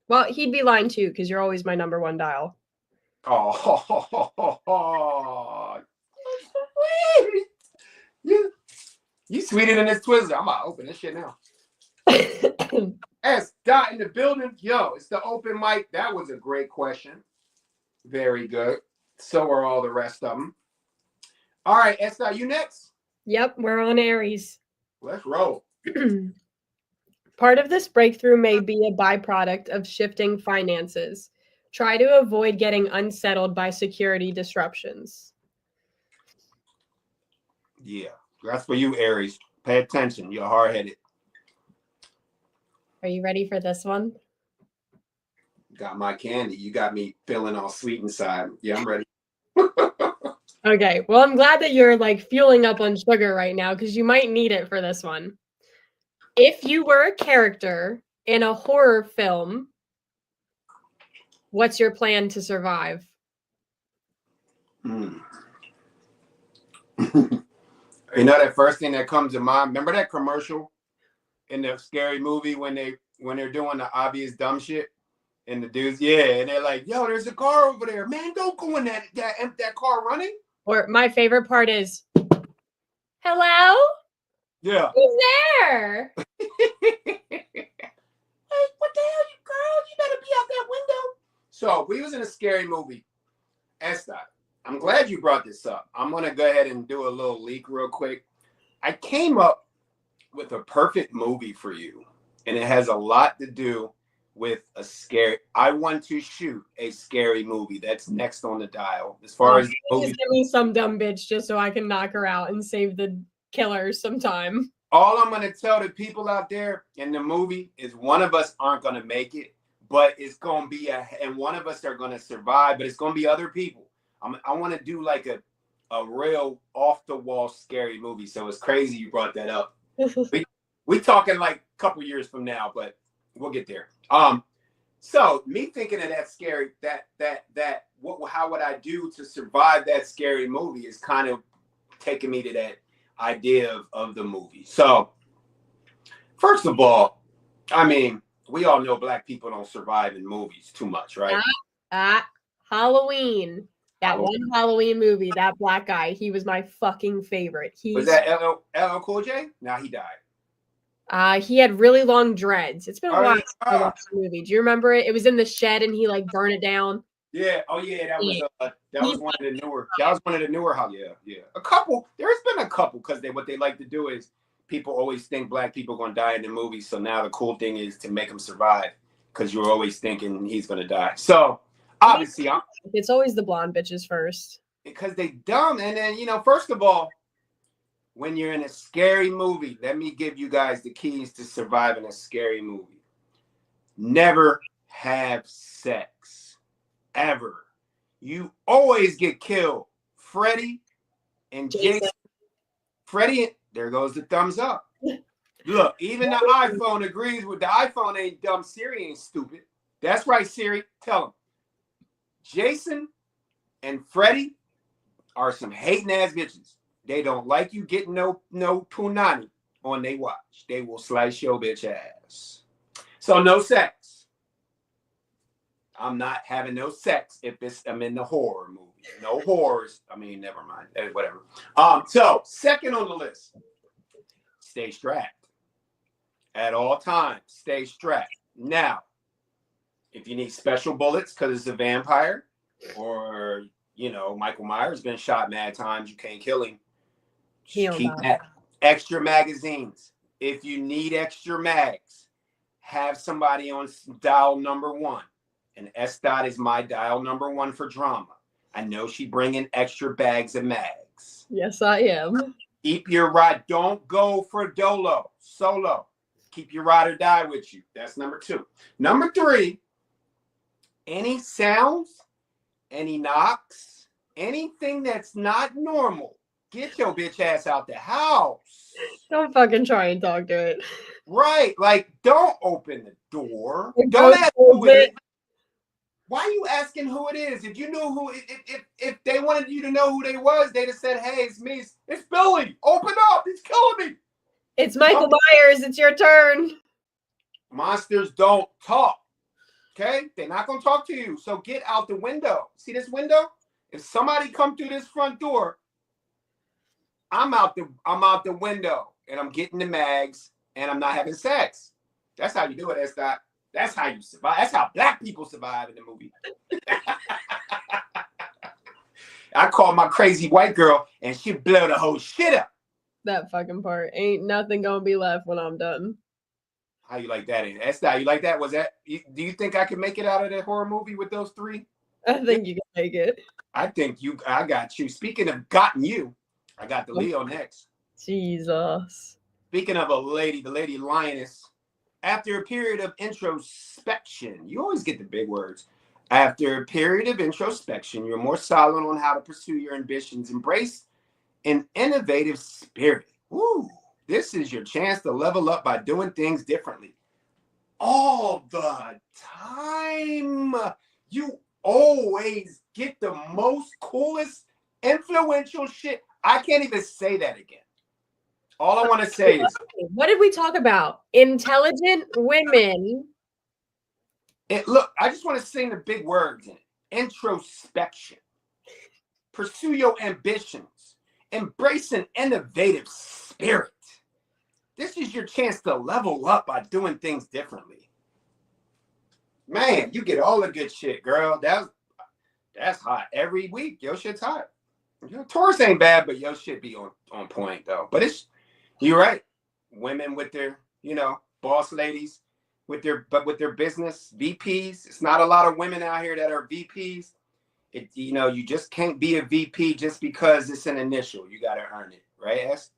Well, he'd be line 2 because you're always my number 1 dial. Oh, you sweeter than this Twizzler. I'm about to open this shit now. S. Dot in the building. Yo, it's the open mic. That was a great question. Very good. So are all the rest of them. All right, S. Dot, you next? Yep, we're on Aries. Let's roll. Part of this breakthrough may be a byproduct of shifting finances. Try to avoid getting unsettled by security disruptions. Yeah, that's for you, Aries. Pay attention. You're hard-headed. Are you ready for this one? Got my candy. You got me feeling all sweet inside. Yeah, I'm ready. Okay, well, I'm glad that you're like fueling up on sugar right now because you might need it for this one. If you were a character in a horror film, what's your plan to survive? You know that first thing that comes to mind? Remember that commercial in the scary movie when they're doing the obvious dumb shit? And the dudes, and they're like, yo, there's a car over there. Man, don't go in that car running. Or my favorite part is, hello? Yeah. Who's there? Hey, what the hell, you girl? You better be out that window. So we was in a scary movie. Esther, I'm glad you brought this up. I'm going to go ahead and do a little leak real quick. I came up with a perfect movie for you, and it has a lot to do with I want to shoot a scary movie. That's next on the dial. As far as just give me some dumb bitch just so I can knock her out and save the killers some time. All I'm going to tell the people out there in the movie is one of us aren't going to make it, but it's going to be and one of us are going to survive, but it's going to be other people. I want to do like a real off the wall scary movie. So it's crazy you brought that up. we talking like a couple years from now, but we'll get there. So me thinking of that scary, how would I do to survive that scary movie is kind of taking me to that idea of the movie. So first of all, I mean, we all know Black people don't survive in movies too much, right? Halloween. That one Halloween movie, that black guy, he was my fucking favorite. Was that LL Cool J? Now he died. He had really long dreads. It's been a while since I watched the movie. Do you remember it? It was in the shed and he like burned it down. Yeah. Oh yeah, that was one of the newer. That was one of the newer. Yeah. A couple. There's been a couple because what they like to do is people always think Black people gonna die in the movie. So now the cool thing is to make them survive because you're always thinking he's gonna die. So obviously, it's always the blonde bitches first because they dumb. And then first of all, when you're in a scary movie, let me give you guys the keys to surviving a scary movie. Never have sex. Ever. You always get killed. Freddie and Jason. Freddie, there goes the thumbs up. Look, even the iPhone agrees with the iPhone ain't dumb. Siri ain't stupid. That's right, Siri. Tell him. Jason and Freddie are some hating ass bitches. They don't like you getting no punani on they watch. They will slice your bitch ass. So no sex. I'm not having no sex if I'm in the horror movie. No horrors. I mean, never mind. Whatever. So second on the list, stay strapped. At all times, stay strapped. Now, if you need special bullets because it's a vampire, or Michael Myers been shot mad times, you can't kill him. He Just don't keep know. that. Extra magazines. If you need extra mags, have somebody on dial number 1. And S. Dot is my dial number 1 for drama. I know she bringing extra bags of mags. Yes, I am. Keep your ride. Don't go for solo. Keep your ride or die with you. That's number 2. Number 3, any sounds, any knocks, anything that's not normal, get your bitch ass out the house. Don't fucking try and talk to it. Right. Like, don't open the door. Like, Don't ask who it is. it. Why are you asking who it is? If you knew who, if they wanted you to know who they was, they'd have said, hey, it's me. It's Billy. Open up. He's killing me. It's Michael Myers. It's your turn. Monsters don't talk. Okay? They're not going to talk to you. So get out the window. See this window? If somebody come through this front door, I'm out the window and I'm getting the mags and I'm not having sex. That's how you do it, S. Dot. That's how you survive. That's how black people survive in the movie. I call my crazy white girl and she blow the whole shit up. That fucking part. Ain't nothing gonna be left when I'm done. How you like that? S. Dot, you like that? Do you think I can make it out of that horror movie with those 3? I think you can make it. I got you. Speaking of gotten you, I got the Leo next. Jesus. Speaking of a lady, the lady lioness, after a period of introspection, you always get the big words. After a period of introspection, you're more solid on how to pursue your ambitions. Embrace an innovative spirit. Woo! This is your chance to level up by doing things differently. All the time. You always get the most coolest, influential shit. I can't even say that again. All I want to say is, what did we talk about? Intelligent women. Look, I just want to sing the big words in it. Introspection. Pursue your ambitions. Embrace an innovative spirit. This is your chance to level up by doing things differently. Man, you get all the good shit, girl. That's hot. Every week, your shit's hot. Taurus ain't bad, but your shit be on point, though. But you're right. Women with their, boss ladies, with their business, VPs. It's not a lot of women out here that are VPs. You just can't be a VP just because it's an initial. You got to earn it, right, S?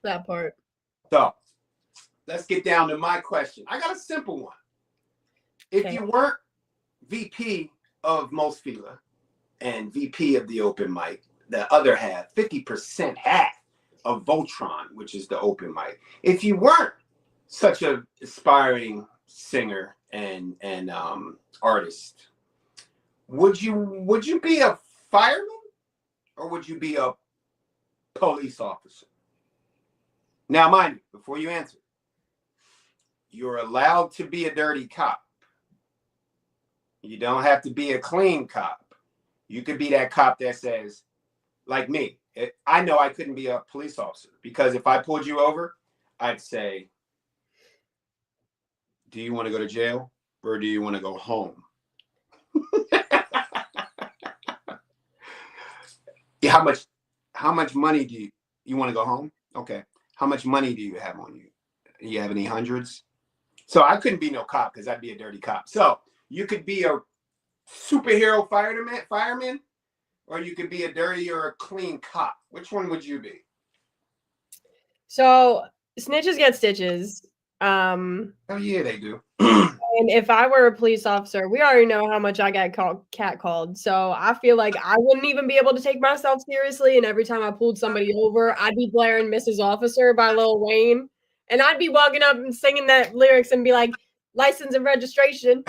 That part. So let's get down to my question. I got a simple one. If you weren't VP of Most Fila and VP of the open mic, the other half, 50% half of Voltron, which is the open mic. If you weren't such an aspiring singer and artist, would you be a fireman or would you be a police officer? Now, mind you, before you answer, you're allowed to be a dirty cop. You don't have to be a clean cop. You could be that cop that says, like me, I know I couldn't be a police officer because if I pulled you over, I'd say, do you want to go to jail or do you want to go home? How much money do you want to go home? Okay. How much money do you have on you? Do you have any hundreds? So I couldn't be no cop because I'd be a dirty cop. So you could be a superhero fireman, or you could be a dirty or a clean cop. Which one would you be? So snitches get stitches. Oh yeah, they do. And if I were a police officer, we already know how much I got catcalled. So I feel like I wouldn't even be able to take myself seriously. And every time I pulled somebody over, I'd be blaring Mrs. Officer by Lil Wayne. And I'd be walking up and singing that lyrics and be like, license and registration.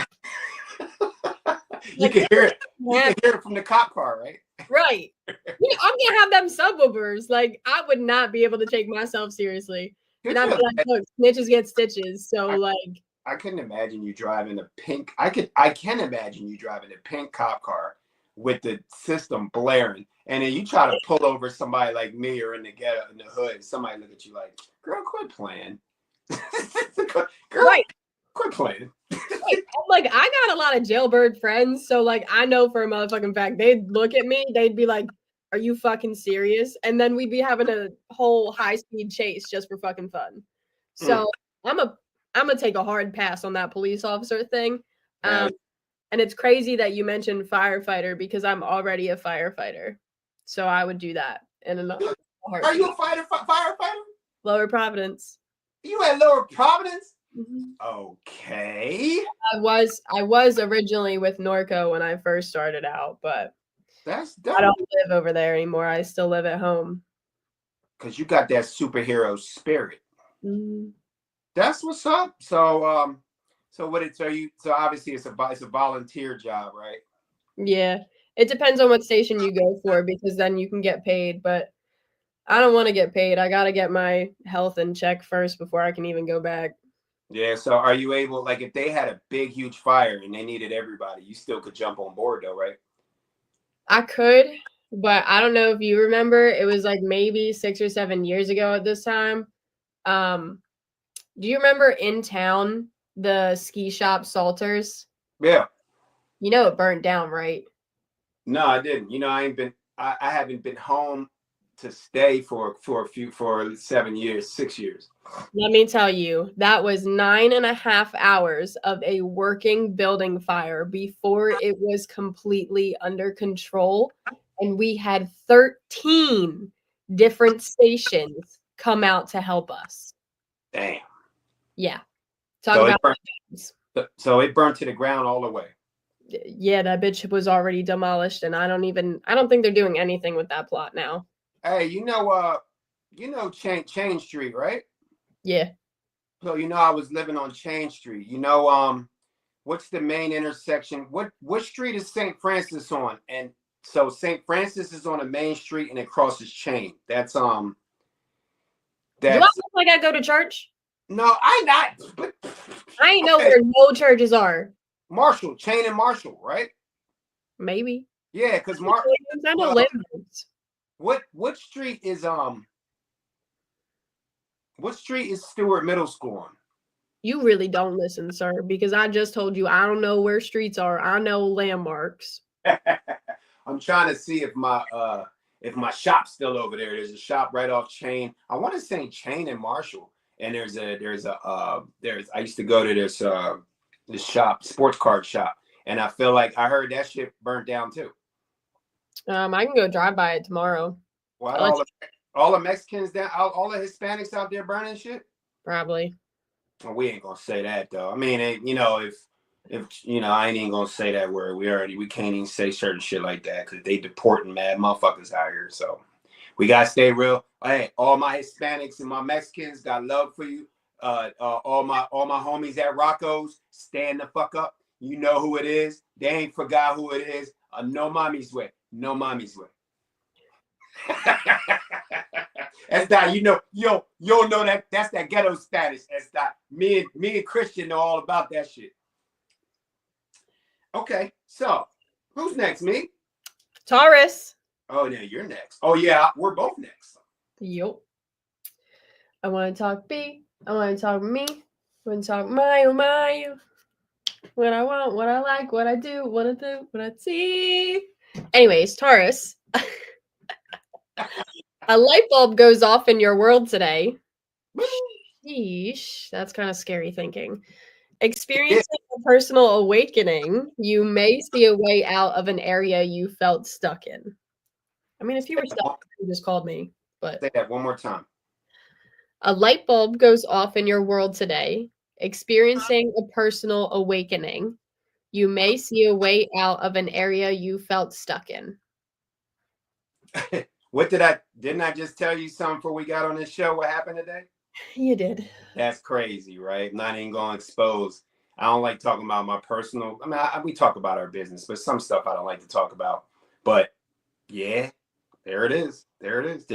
You can hear it. You can hear it from the cop car, right? Right. I'm gonna have them subwoofers. Like, I would not be able to take myself seriously. And I'd be like, look, snitches get stitches. So I couldn't imagine you driving a pink. I can imagine you driving a pink cop car with the system blaring, and then you try to pull over somebody like me or in the ghetto in the hood. Somebody look at you like, "Girl, quit playing." Girl, right. Quit playing. Like, I got a lot of jailbird friends, so like I know for a motherfucking fact they'd look at me, they'd be like, are you fucking serious? And then we'd be having a whole high-speed chase just for fucking fun. So I'm gonna take a hard pass on that police officer thing. Hell And it's crazy that you mentioned firefighter because I'm already a firefighter. So I would do that in a Are heartbeat. you a firefighter? Lower Providence. You at Lower Providence? Mhm. Okay. I was originally with Norco when I first started out, but That's I dope. don't live over there anymore. I still live at home. Because you got that superhero spirit. Mhm. That's what's up. So so obviously it's a volunteer job, right? Yeah. It depends on what station you go for because then you can get paid, but I don't want to get paid. I got to get my health in check first before I can even go back. Yeah. So are you able, like, if they had a big, huge fire and they needed everybody, you still could jump on board though, right? I could, but I don't know if you remember. It was like maybe 6 or 7 years ago at this time. Um, do you remember in town the ski shop Salters? Yeah. You know it burned down, right? No, I didn't. I haven't been home to stay for 7 years, 6 years. Let me tell you, that was 9.5 hours of a working building fire before it was completely under control. And we had 13 different stations come out to help us. Damn. Yeah. Talk So about it burned to the ground all the way. yeah, that bitch was already demolished, and I don't think they're doing anything with that plot now. Hey, Chain Street, right? Yeah. So I was living on Chain Street. What's the main intersection? What street is St. Francis on? And so St. Francis is on a main street and it crosses Chain. That's Do I that's look like I go to church? no, I not. But I ain't know okay. where no churches are. Marshall, Chain and Marshall, right? Maybe. Yeah, because I know landmarks. what street is Stewart Middle School on? You really don't listen, sir, because I just told you I don't know where streets are. I know landmarks. I'm trying to see if my shop's still over there. There's a shop right off Chain. I want to say Chain and Marshall. And there's I used to go to this shop, sports card shop, and I feel like I heard that shit burnt down too. I can go drive by it tomorrow. Why all the Mexicans down, all the Hispanics out there burning shit? Probably. Well, we ain't gonna say that though. I mean, if I ain't even gonna say that word. We can't even say certain shit like that because they deporting mad motherfuckers out here. So we gotta stay real. Hey, all my Hispanics and my Mexicans got love for you. All my homies at Rocco's, stand the fuck up. You know who it is. They ain't forgot who it is. No mommy's way. No mommy's way. That's that. You'll know that's that ghetto status. That's that. Me and Christian know all about that shit. Okay, so who's next? Me? Taurus. Oh yeah, you're next. Oh yeah, we're both next. Yup. I want to talk B. I want to talk me. I want to talk my, oh my. What I want, what I like, what I do, what I do, what I see. Anyways, Taurus. A light bulb goes off in your world today. Sheesh, that's kind of scary thinking. Experiencing a personal awakening, you may see a way out of an area you felt stuck in. I mean, if you were stuck, you just called me. But Say that one more time. a light bulb goes off in your world today. Experiencing a personal awakening, you may see a way out of an area you felt stuck in. Didn't I just tell you something before we got on this show? What happened today? You did. That's crazy, right? I'm not even gonna expose. I don't like talking about my personal. I mean, we talk about our business, but some stuff I don't like to talk about. But yeah, there it is. There it is.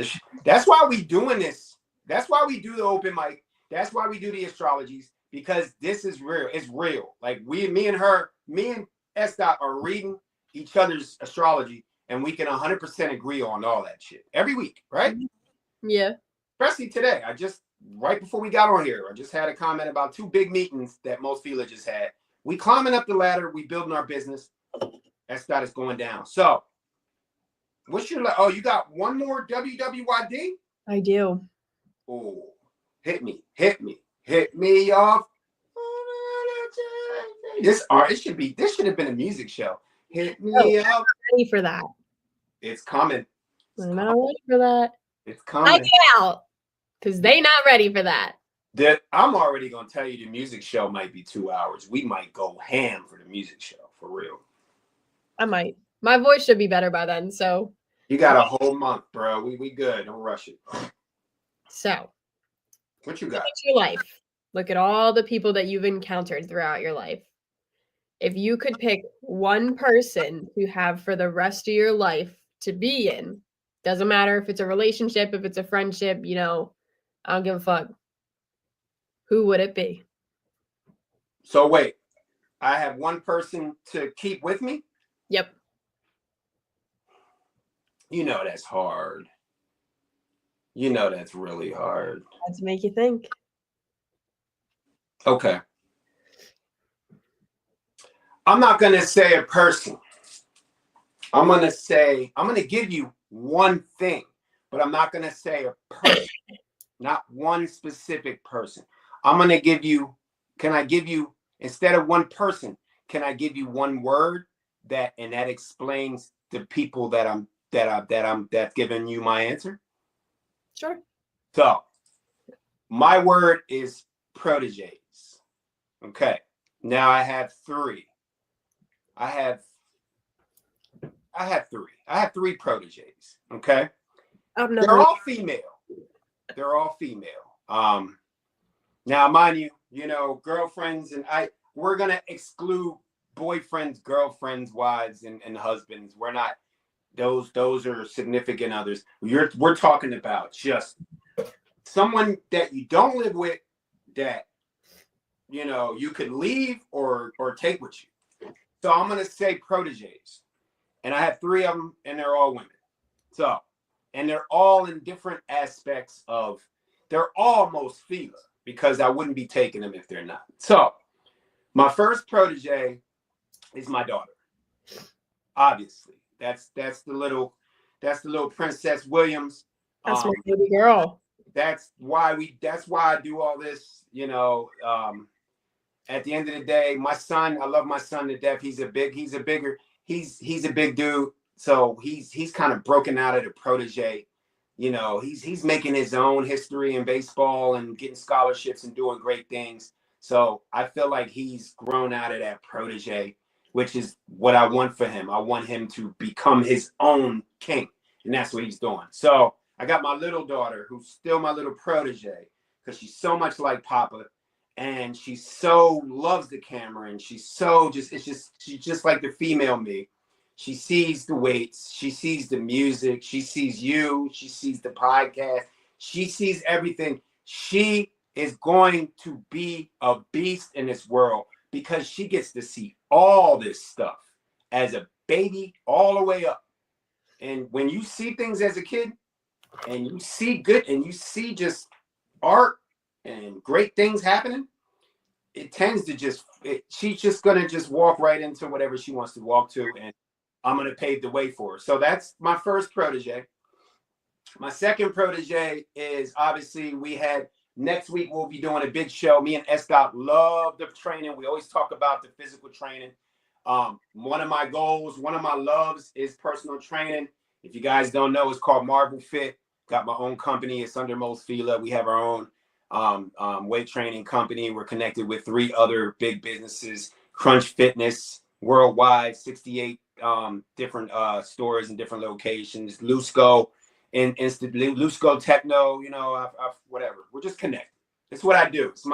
That's why we doing this. That's why we do the open mic. That's why we do the astrologies, because this is real. It's real. Like me and S. are reading each other's astrology, and we can 100% agree on all that shit every week, right? Yeah. Especially today. Right before we got on here, I just had a comment about 2 big meetings that most villages had. We climbing up the ladder. We building our business. S. is going down. So What's your oh? You got one more WWYD? I do. Oh, hit me, hit me off. This art, it should be. This should have been a music show. Hit me up. Ready for that? It's coming. I'm not ready for that. It's I coming. get out because they not ready for that. I'm already gonna tell you the music show might be 2 hours. We might go ham for the music show for real. I might. My voice should be better by then. So you got a whole month, bro. We good. Don't rush it. So what you got? Look at your life. Look at all the people that you've encountered throughout your life. If you could pick one person to have for the rest of your life to be in, doesn't matter if it's a relationship, if it's a friendship, you know, I don't give a fuck. Who would it be? So wait, I have one person to keep with me? Yep. You know that's hard. You know that's really hard. Let's make you think. Okay. I'm not going to say a person. I'm going to give you one thing, but I'm not going to say a person, not one specific person. I'm going to give you, can I give you, instead of one person, can I give you one word that explains the people that's giving you my answer? Sure. So my word is proteges. Okay. Now I have three. I have three proteges. Okay. They're all female. They're all female. Now mind you, you know, girlfriends and we're gonna exclude boyfriends, girlfriends, wives, and husbands. We're not those are significant others. We're talking about just someone that you don't live with, that you know you could leave or take with you. So I'm gonna say proteges, and I have three of them, and they're all women. So, and they're all in different aspects of. They're almost FILA because I wouldn't be taking them if they're not. So, my first protege is my daughter. Obviously, that's the little Princess Williams. That's my baby girl. That's why I do all this. You know, at the end of the day, my son, I love my son to death. He's a big dude. So he's kind of broken out of the protege. You know, he's making his own history in baseball and getting scholarships and doing great things. So I feel like he's grown out of that protege, which is what I want for him. I want him to become his own king, and that's what he's doing. So I got my little daughter, who's still my little protege, because she's so much like Papa, and she so loves the camera, and she's just like the female me. She sees the weights, she sees the music, she sees you, she sees the podcast, she sees everything. She is going to be a beast in this world because she gets to see all this stuff as a baby all the way up. And when you see things as a kid and you see good and you see just art and great things happening, it tends to she's just going to just walk right into whatever she wants to walk to. And I'm going to pave the way for her. So that's my first protege. My second protege is obviously next week we'll be doing a big show. Me and Escott love the training. We always talk about the physical training. One of my goals, one of my loves is personal training. If you guys don't know, it's called Marvel Fit. Got my own company. It's under Most FILA. We have our own weight training company. We're connected with 3 other big businesses: Crunch Fitness, Worldwide, 68 different stores in different locations, Lusco and Lusco Techno, you know, I've whatever. We're just connected. It's what I do. It's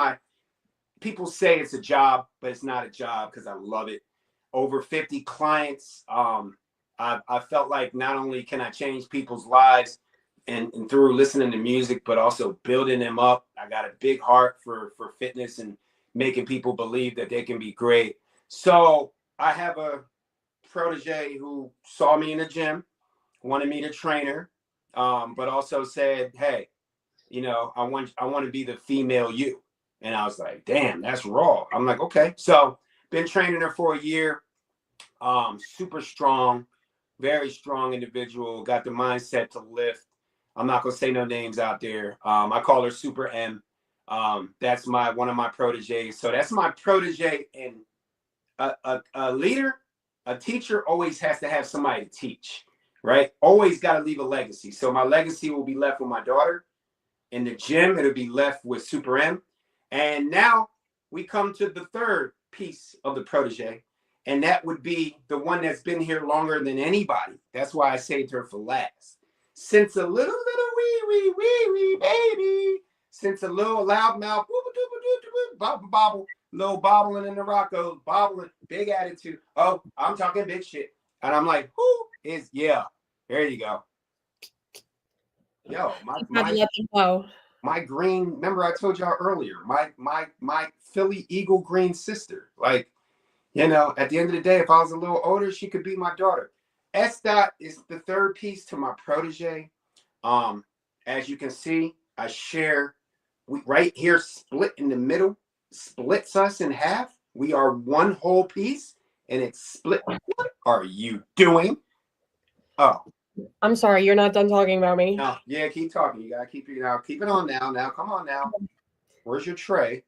people say it's a job, but it's not a job because I love it. Over 50 clients. I felt like not only can I change people's lives and through listening to music, but also building them up. I got a big heart for fitness and making people believe that they can be great. So I have a protege who saw me in the gym, wanted me to train her, but also said, hey, you know, I want to be the female you. And I was like, damn, that's raw. I'm like, okay. So been training her for a year. Super strong, very strong individual, got the mindset to lift. I'm not gonna say no names out there. I call her Super M. That's one of my proteges. So that's my protege. And a leader, a teacher always has to have somebody to teach, right? Always got to leave a legacy. So my legacy will be left with my daughter. In the gym, it'll be left with Super M. And now we come to the third piece of the protege, and that would be the one that's been here longer than anybody. That's why I saved her for last. Since a little wee baby, since a little loudmouth, bobble bobble, little bobbling in the Rocco's, bobbling, big attitude. Oh, I'm talking big shit, and I'm like, who is? Yeah, there you go. Yo, my green. Remember, I told y'all earlier. My Philly Eagle green sister. Like, at the end of the day, if I was a little older, she could be my daughter. S. Dot is the third piece to my protege. As you can see, I share. We right here, split in the middle, splits us in half. We are one whole piece, and it's split. What are you doing? Oh. I'm sorry, you're not done talking about me. No, yeah, keep talking. You gotta keep it now. Keep it on now. Now, come on now. Where's your tray?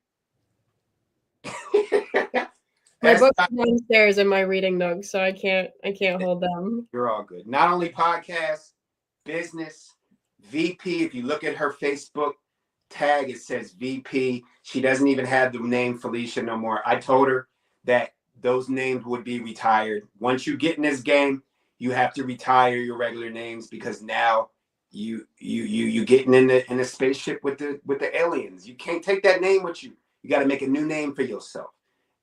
My books are downstairs in my reading nook, so I can't hold them. You're all good. Not only podcast, business, VP. If you look at her Facebook tag, it says VP. She doesn't even have the name Felicia no more. I told her that those names would be retired. Once you get in this game, you have to retire your regular names, because now you getting in the spaceship with the aliens. You can't take that name with you. You got to make a new name for yourself.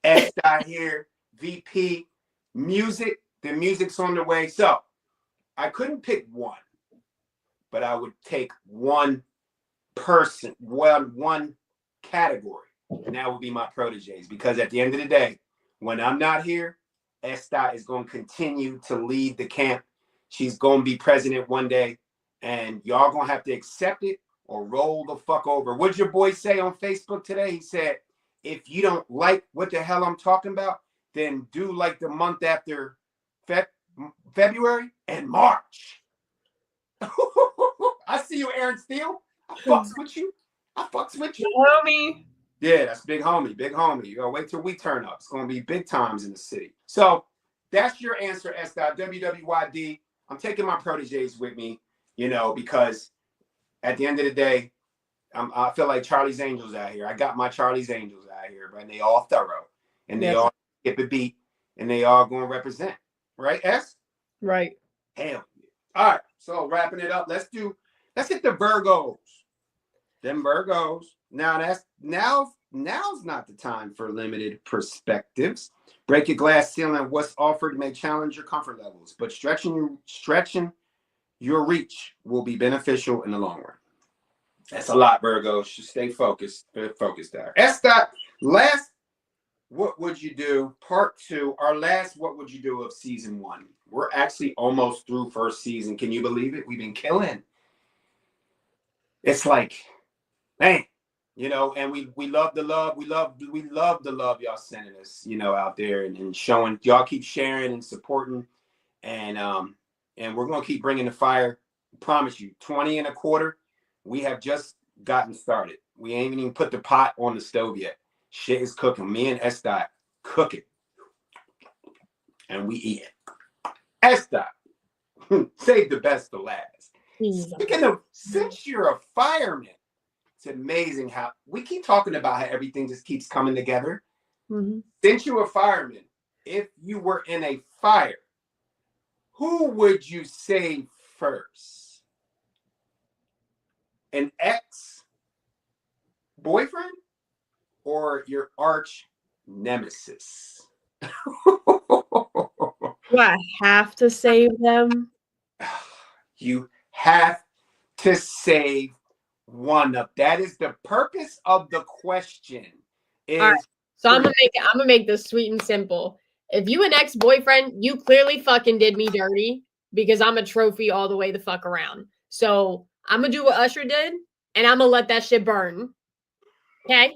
S. Dot here, VP, music. The music's on the way. So I couldn't pick one, but I would take one person, one category, and that would be my proteges. Because at the end of the day, when I'm not here, S. Dot is going to continue to lead the camp. She's going to be president one day, and y'all going to have to accept it or roll the fuck over. What'd your boy say on Facebook today? He said, if you don't like what the hell I'm talking about, then do like the month after February and March. I see you, Aaron Steele. I fucks with you. Homie. Yeah, that's big homie. You gotta wait till we turn up. It's gonna be big times in the city. So that's your answer, S. Wwyd. I'm taking my proteges with me, because at the end of the day, I feel like Charlie's Angels out here. I got my Charlie's Angels out here, but they all thorough, and they all skip a beat, and they all gonna represent. Right, S? Right. Hell yeah. All right, so wrapping it up, let's hit the Virgos. Them Virgos. Now's not the time for limited perspectives. Break your glass ceiling. What's offered may challenge your comfort levels, but stretching your reach will be beneficial in the long run. That's a lot, Virgo. Should stay focused. Focused there. S. Dot. Last, what would you do? Part 2. Our last, what would you do of season 1? We're actually almost through first season. Can you believe it? We've been killing. It's like, man, and we love the love. We love the love y'all sending us, out there and showing. Y'all keep sharing and supporting, and we're gonna keep bringing the fire. I promise you, 20 and a quarter. We have just gotten started. We ain't even put the pot on the stove yet. Shit is cooking. Me and S. Dot cook it, and we eat it. S. Dot, save the best to last. Speaking of, since you're a fireman, it's amazing how we keep talking about how everything just keeps coming together. Mm-hmm. Since you're a fireman, if you were in a fire, who would you save first? An ex-boyfriend or your arch nemesis? Do I have to save them? You have to save one up. That is the purpose of the question. All right. So I'm gonna make this sweet and simple. If you an ex-boyfriend, you clearly fucking did me dirty, because I'm a trophy all the way the fuck around. So I'm gonna do what Usher did, and I'm gonna let that shit burn. Okay?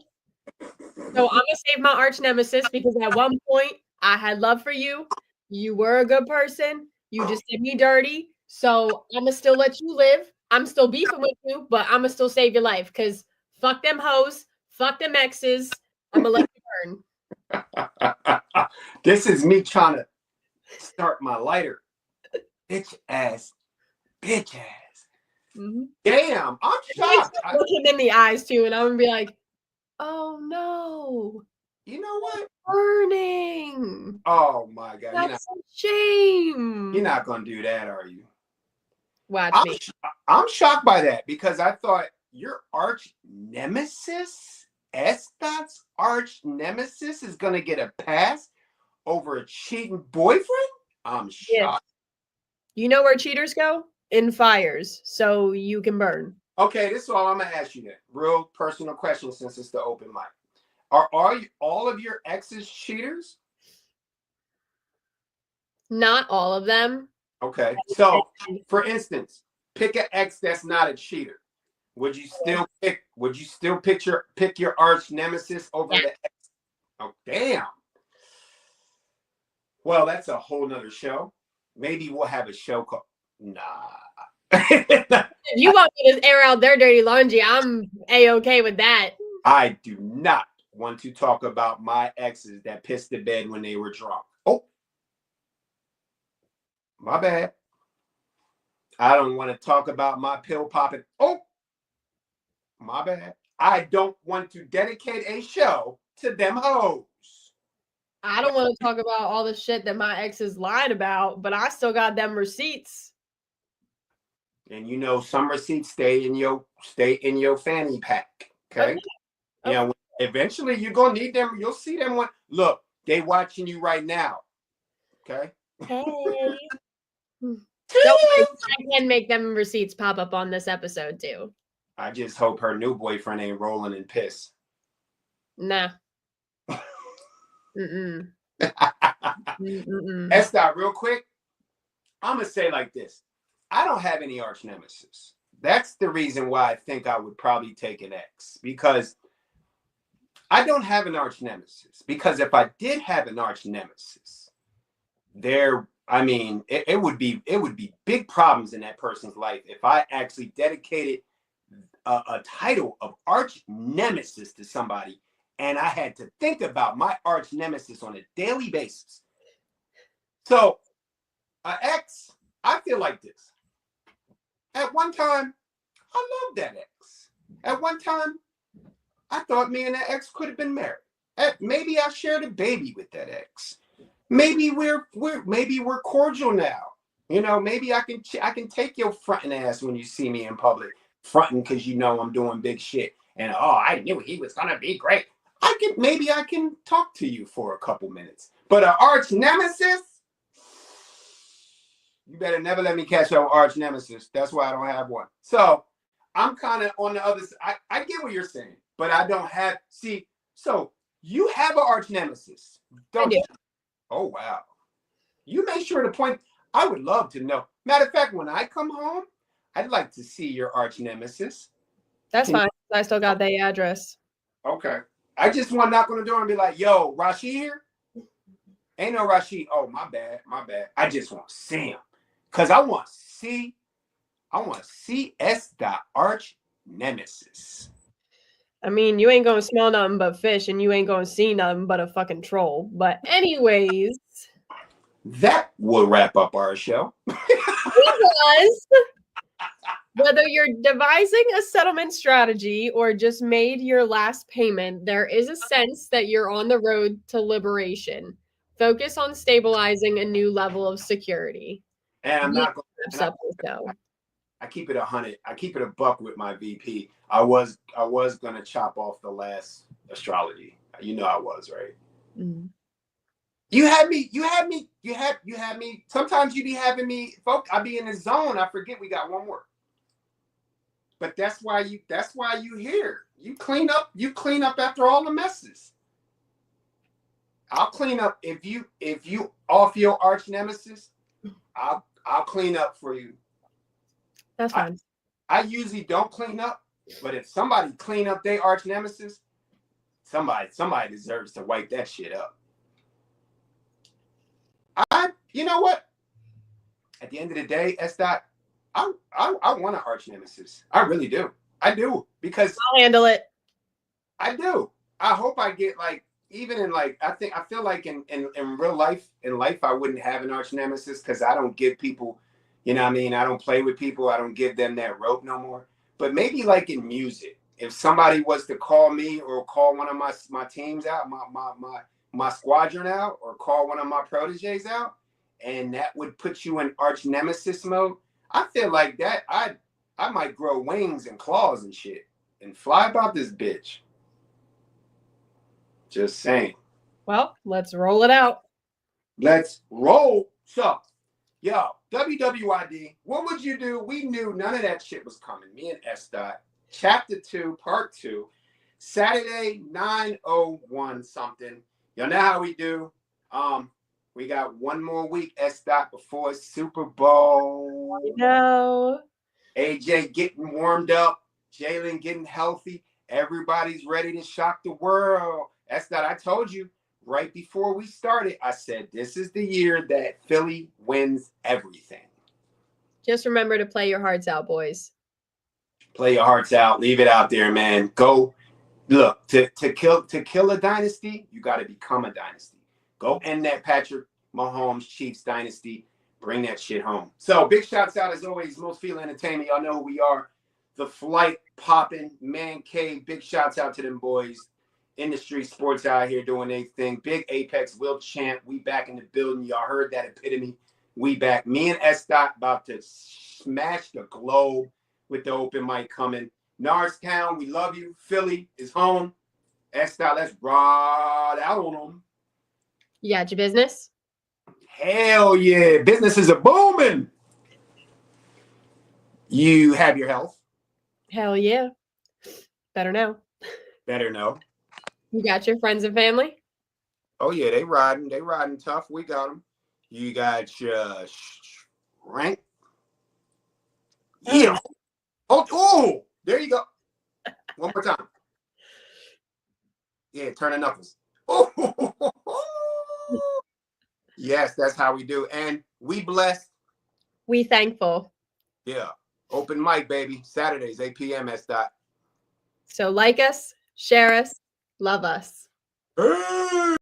So I'm gonna save my arch nemesis, because at one point I had love for you. You were a good person, You just did me dirty. So I'm going to still let you live. I'm still beefing with you, but I'm going to still save your life because fuck them hoes. Fuck them exes. I'm going to let you burn. This is me trying to start my lighter. Bitch ass. Mm-hmm. Damn, I'm shocked. Look him in the eyes too, and I'm gonna be like, "Oh no, You know what? burning! Oh my god, That's a shame." you're not gonna do that, are you? Watch me. I'm shocked by that because I thought your arch nemesis, Estot's arch nemesis, is gonna get a pass over a cheating boyfriend. I'm shocked. Yeah. You know where cheaters go? In fires, so you can burn. Okay, this is all I'm gonna ask you then. Real personal question since it's the open mic. Are all of your exes cheaters? Not all of them. Okay. So, for instance, pick an ex that's not a cheater. Would you still pick your arch nemesis over the ex? Oh, damn. Well, that's a whole nother show. Maybe we'll have a show called If you want me to air out their dirty laundry, I'm A-okay with that. I do not want to talk about my exes that pissed the bed when they were drunk. Oh, my bad. I don't want to talk about my pill popping. Oh, my bad. I don't want to dedicate a show to them hoes. I don't want to talk about all the shit that my exes lied about, but I still got them receipts. And you know, some receipts stay in your fanny pack. Okay. You know, eventually you're gonna need them. You'll see them when look, they watching you right now. Okay. Hey. I can make them receipts pop up on this episode too. I just hope her new boyfriend ain't rolling in piss. Nah. Esther, real quick, I'm gonna say like this. I don't have any arch nemesis. That's the reason why I think I would probably take an ex, because I don't have an arch nemesis. Because if I did have an arch nemesis, it would be big problems in that person's life if I actually dedicated a title of arch nemesis to somebody, and I had to think about my arch nemesis on a daily basis. So, an ex, I feel like this. At one time, I loved that ex. At one time, I thought me and that ex could have been married. Maybe I shared a baby with that ex. Maybe we're cordial now. You know, maybe I can take your fronting ass when you see me in public, fronting because you know I'm doing big shit. And I knew he was gonna be great. Maybe I can talk to you for a couple minutes. But an arch nemesis, you better never let me catch your arch nemesis. That's why I don't have one. So I'm kind of on the other side. I get what you're saying, but I don't have. See, so you have an arch nemesis, don't you? Oh, wow. You make sure to point. I would love to know. Matter of fact, when I come home, I'd like to see your arch nemesis. That's fine. I still got the address. Okay. I just want to knock on the door and be like, yo, Rashid here? Ain't no Rashid. Oh, my bad. I just want to see him. Because I want to see S. arch nemesis. I mean, you ain't gonna smell nothing but fish, and you ain't gonna see nothing but a fucking troll. But anyways, that will wrap up our show. Because whether you're devising a settlement strategy or just made your last payment, there is a sense that you're on the road to liberation. Focus on stabilizing a new level of security. And I'm not going to. I keep it 100. I keep it a buck with my VP. I was gonna chop off the last astrology. You know I was, right? Mm-hmm. You had me. Sometimes you be having me, folks. I be in the zone. I forget we got one more. But that's why you here. You clean up after all the messes. I'll clean up if you off your arch nemesis. I'll clean up for you. That's fine. I usually don't clean up, but if somebody clean up their arch nemesis, somebody deserves to wipe that shit up. You know what? at the end of the day, S. Dot, I want an arch nemesis. I really do. I do, because I'll handle it. I do. I hope I get like, even in like, I feel like in real life, I wouldn't have an arch nemesis because I don't give people, you know what I mean? I don't play with people. I don't give them that rope no more. But maybe like in music, if somebody was to call me or call one of my teams out, my squadron out, or call one of my proteges out, and that would put you in arch nemesis mode, I feel like that I might grow wings and claws and shit and fly about this bitch. Just saying. Well, let's roll it out. Let's roll. So, yo, WWYD, what would you do? We knew none of that shit was coming. Me and S. Dot, Chapter 2, Part 2, Saturday, 9:01 something. Y'all know how we do. We got one more week, S. Dot, before Super Bowl. No. AJ getting warmed up, Jalen getting healthy. Everybody's ready to shock the world. That's that. I told you right before we started. I said this is the year that Philly wins everything. Just remember to play your hearts out, boys. Play your hearts out. Leave it out there, man. Go look to kill a dynasty. You got to become a dynasty. Go end that Patrick Mahomes Chiefs dynasty. Bring that shit home. So big shouts out as always. Most Feel Entertainment. Y'all know who we are. The Flight popping man cave. Big shouts out to them boys. Industry sports out here doing their thing. Big Apex Will Champ. We back in the building. Y'all heard that epitome. We back. Me and S. Dot about to smash the globe with the open mic coming. Norristown, we love you. Philly is home. S. Dot, let's ride out on them. You got your business? Hell yeah. Businesses are booming. You have your health. Hell yeah. Better know. Better know. You got your friends and family? Oh yeah, they riding tough. We got them. You got your rank. Yeah. Oh, there you go. One more time. Yeah, turn the knuckles. Oh, yes, that's how we do. And we blessed. We thankful. Yeah. Open mic, baby. Saturdays, 8 p.m. S. Dot. So like us, share us, love us. Hey!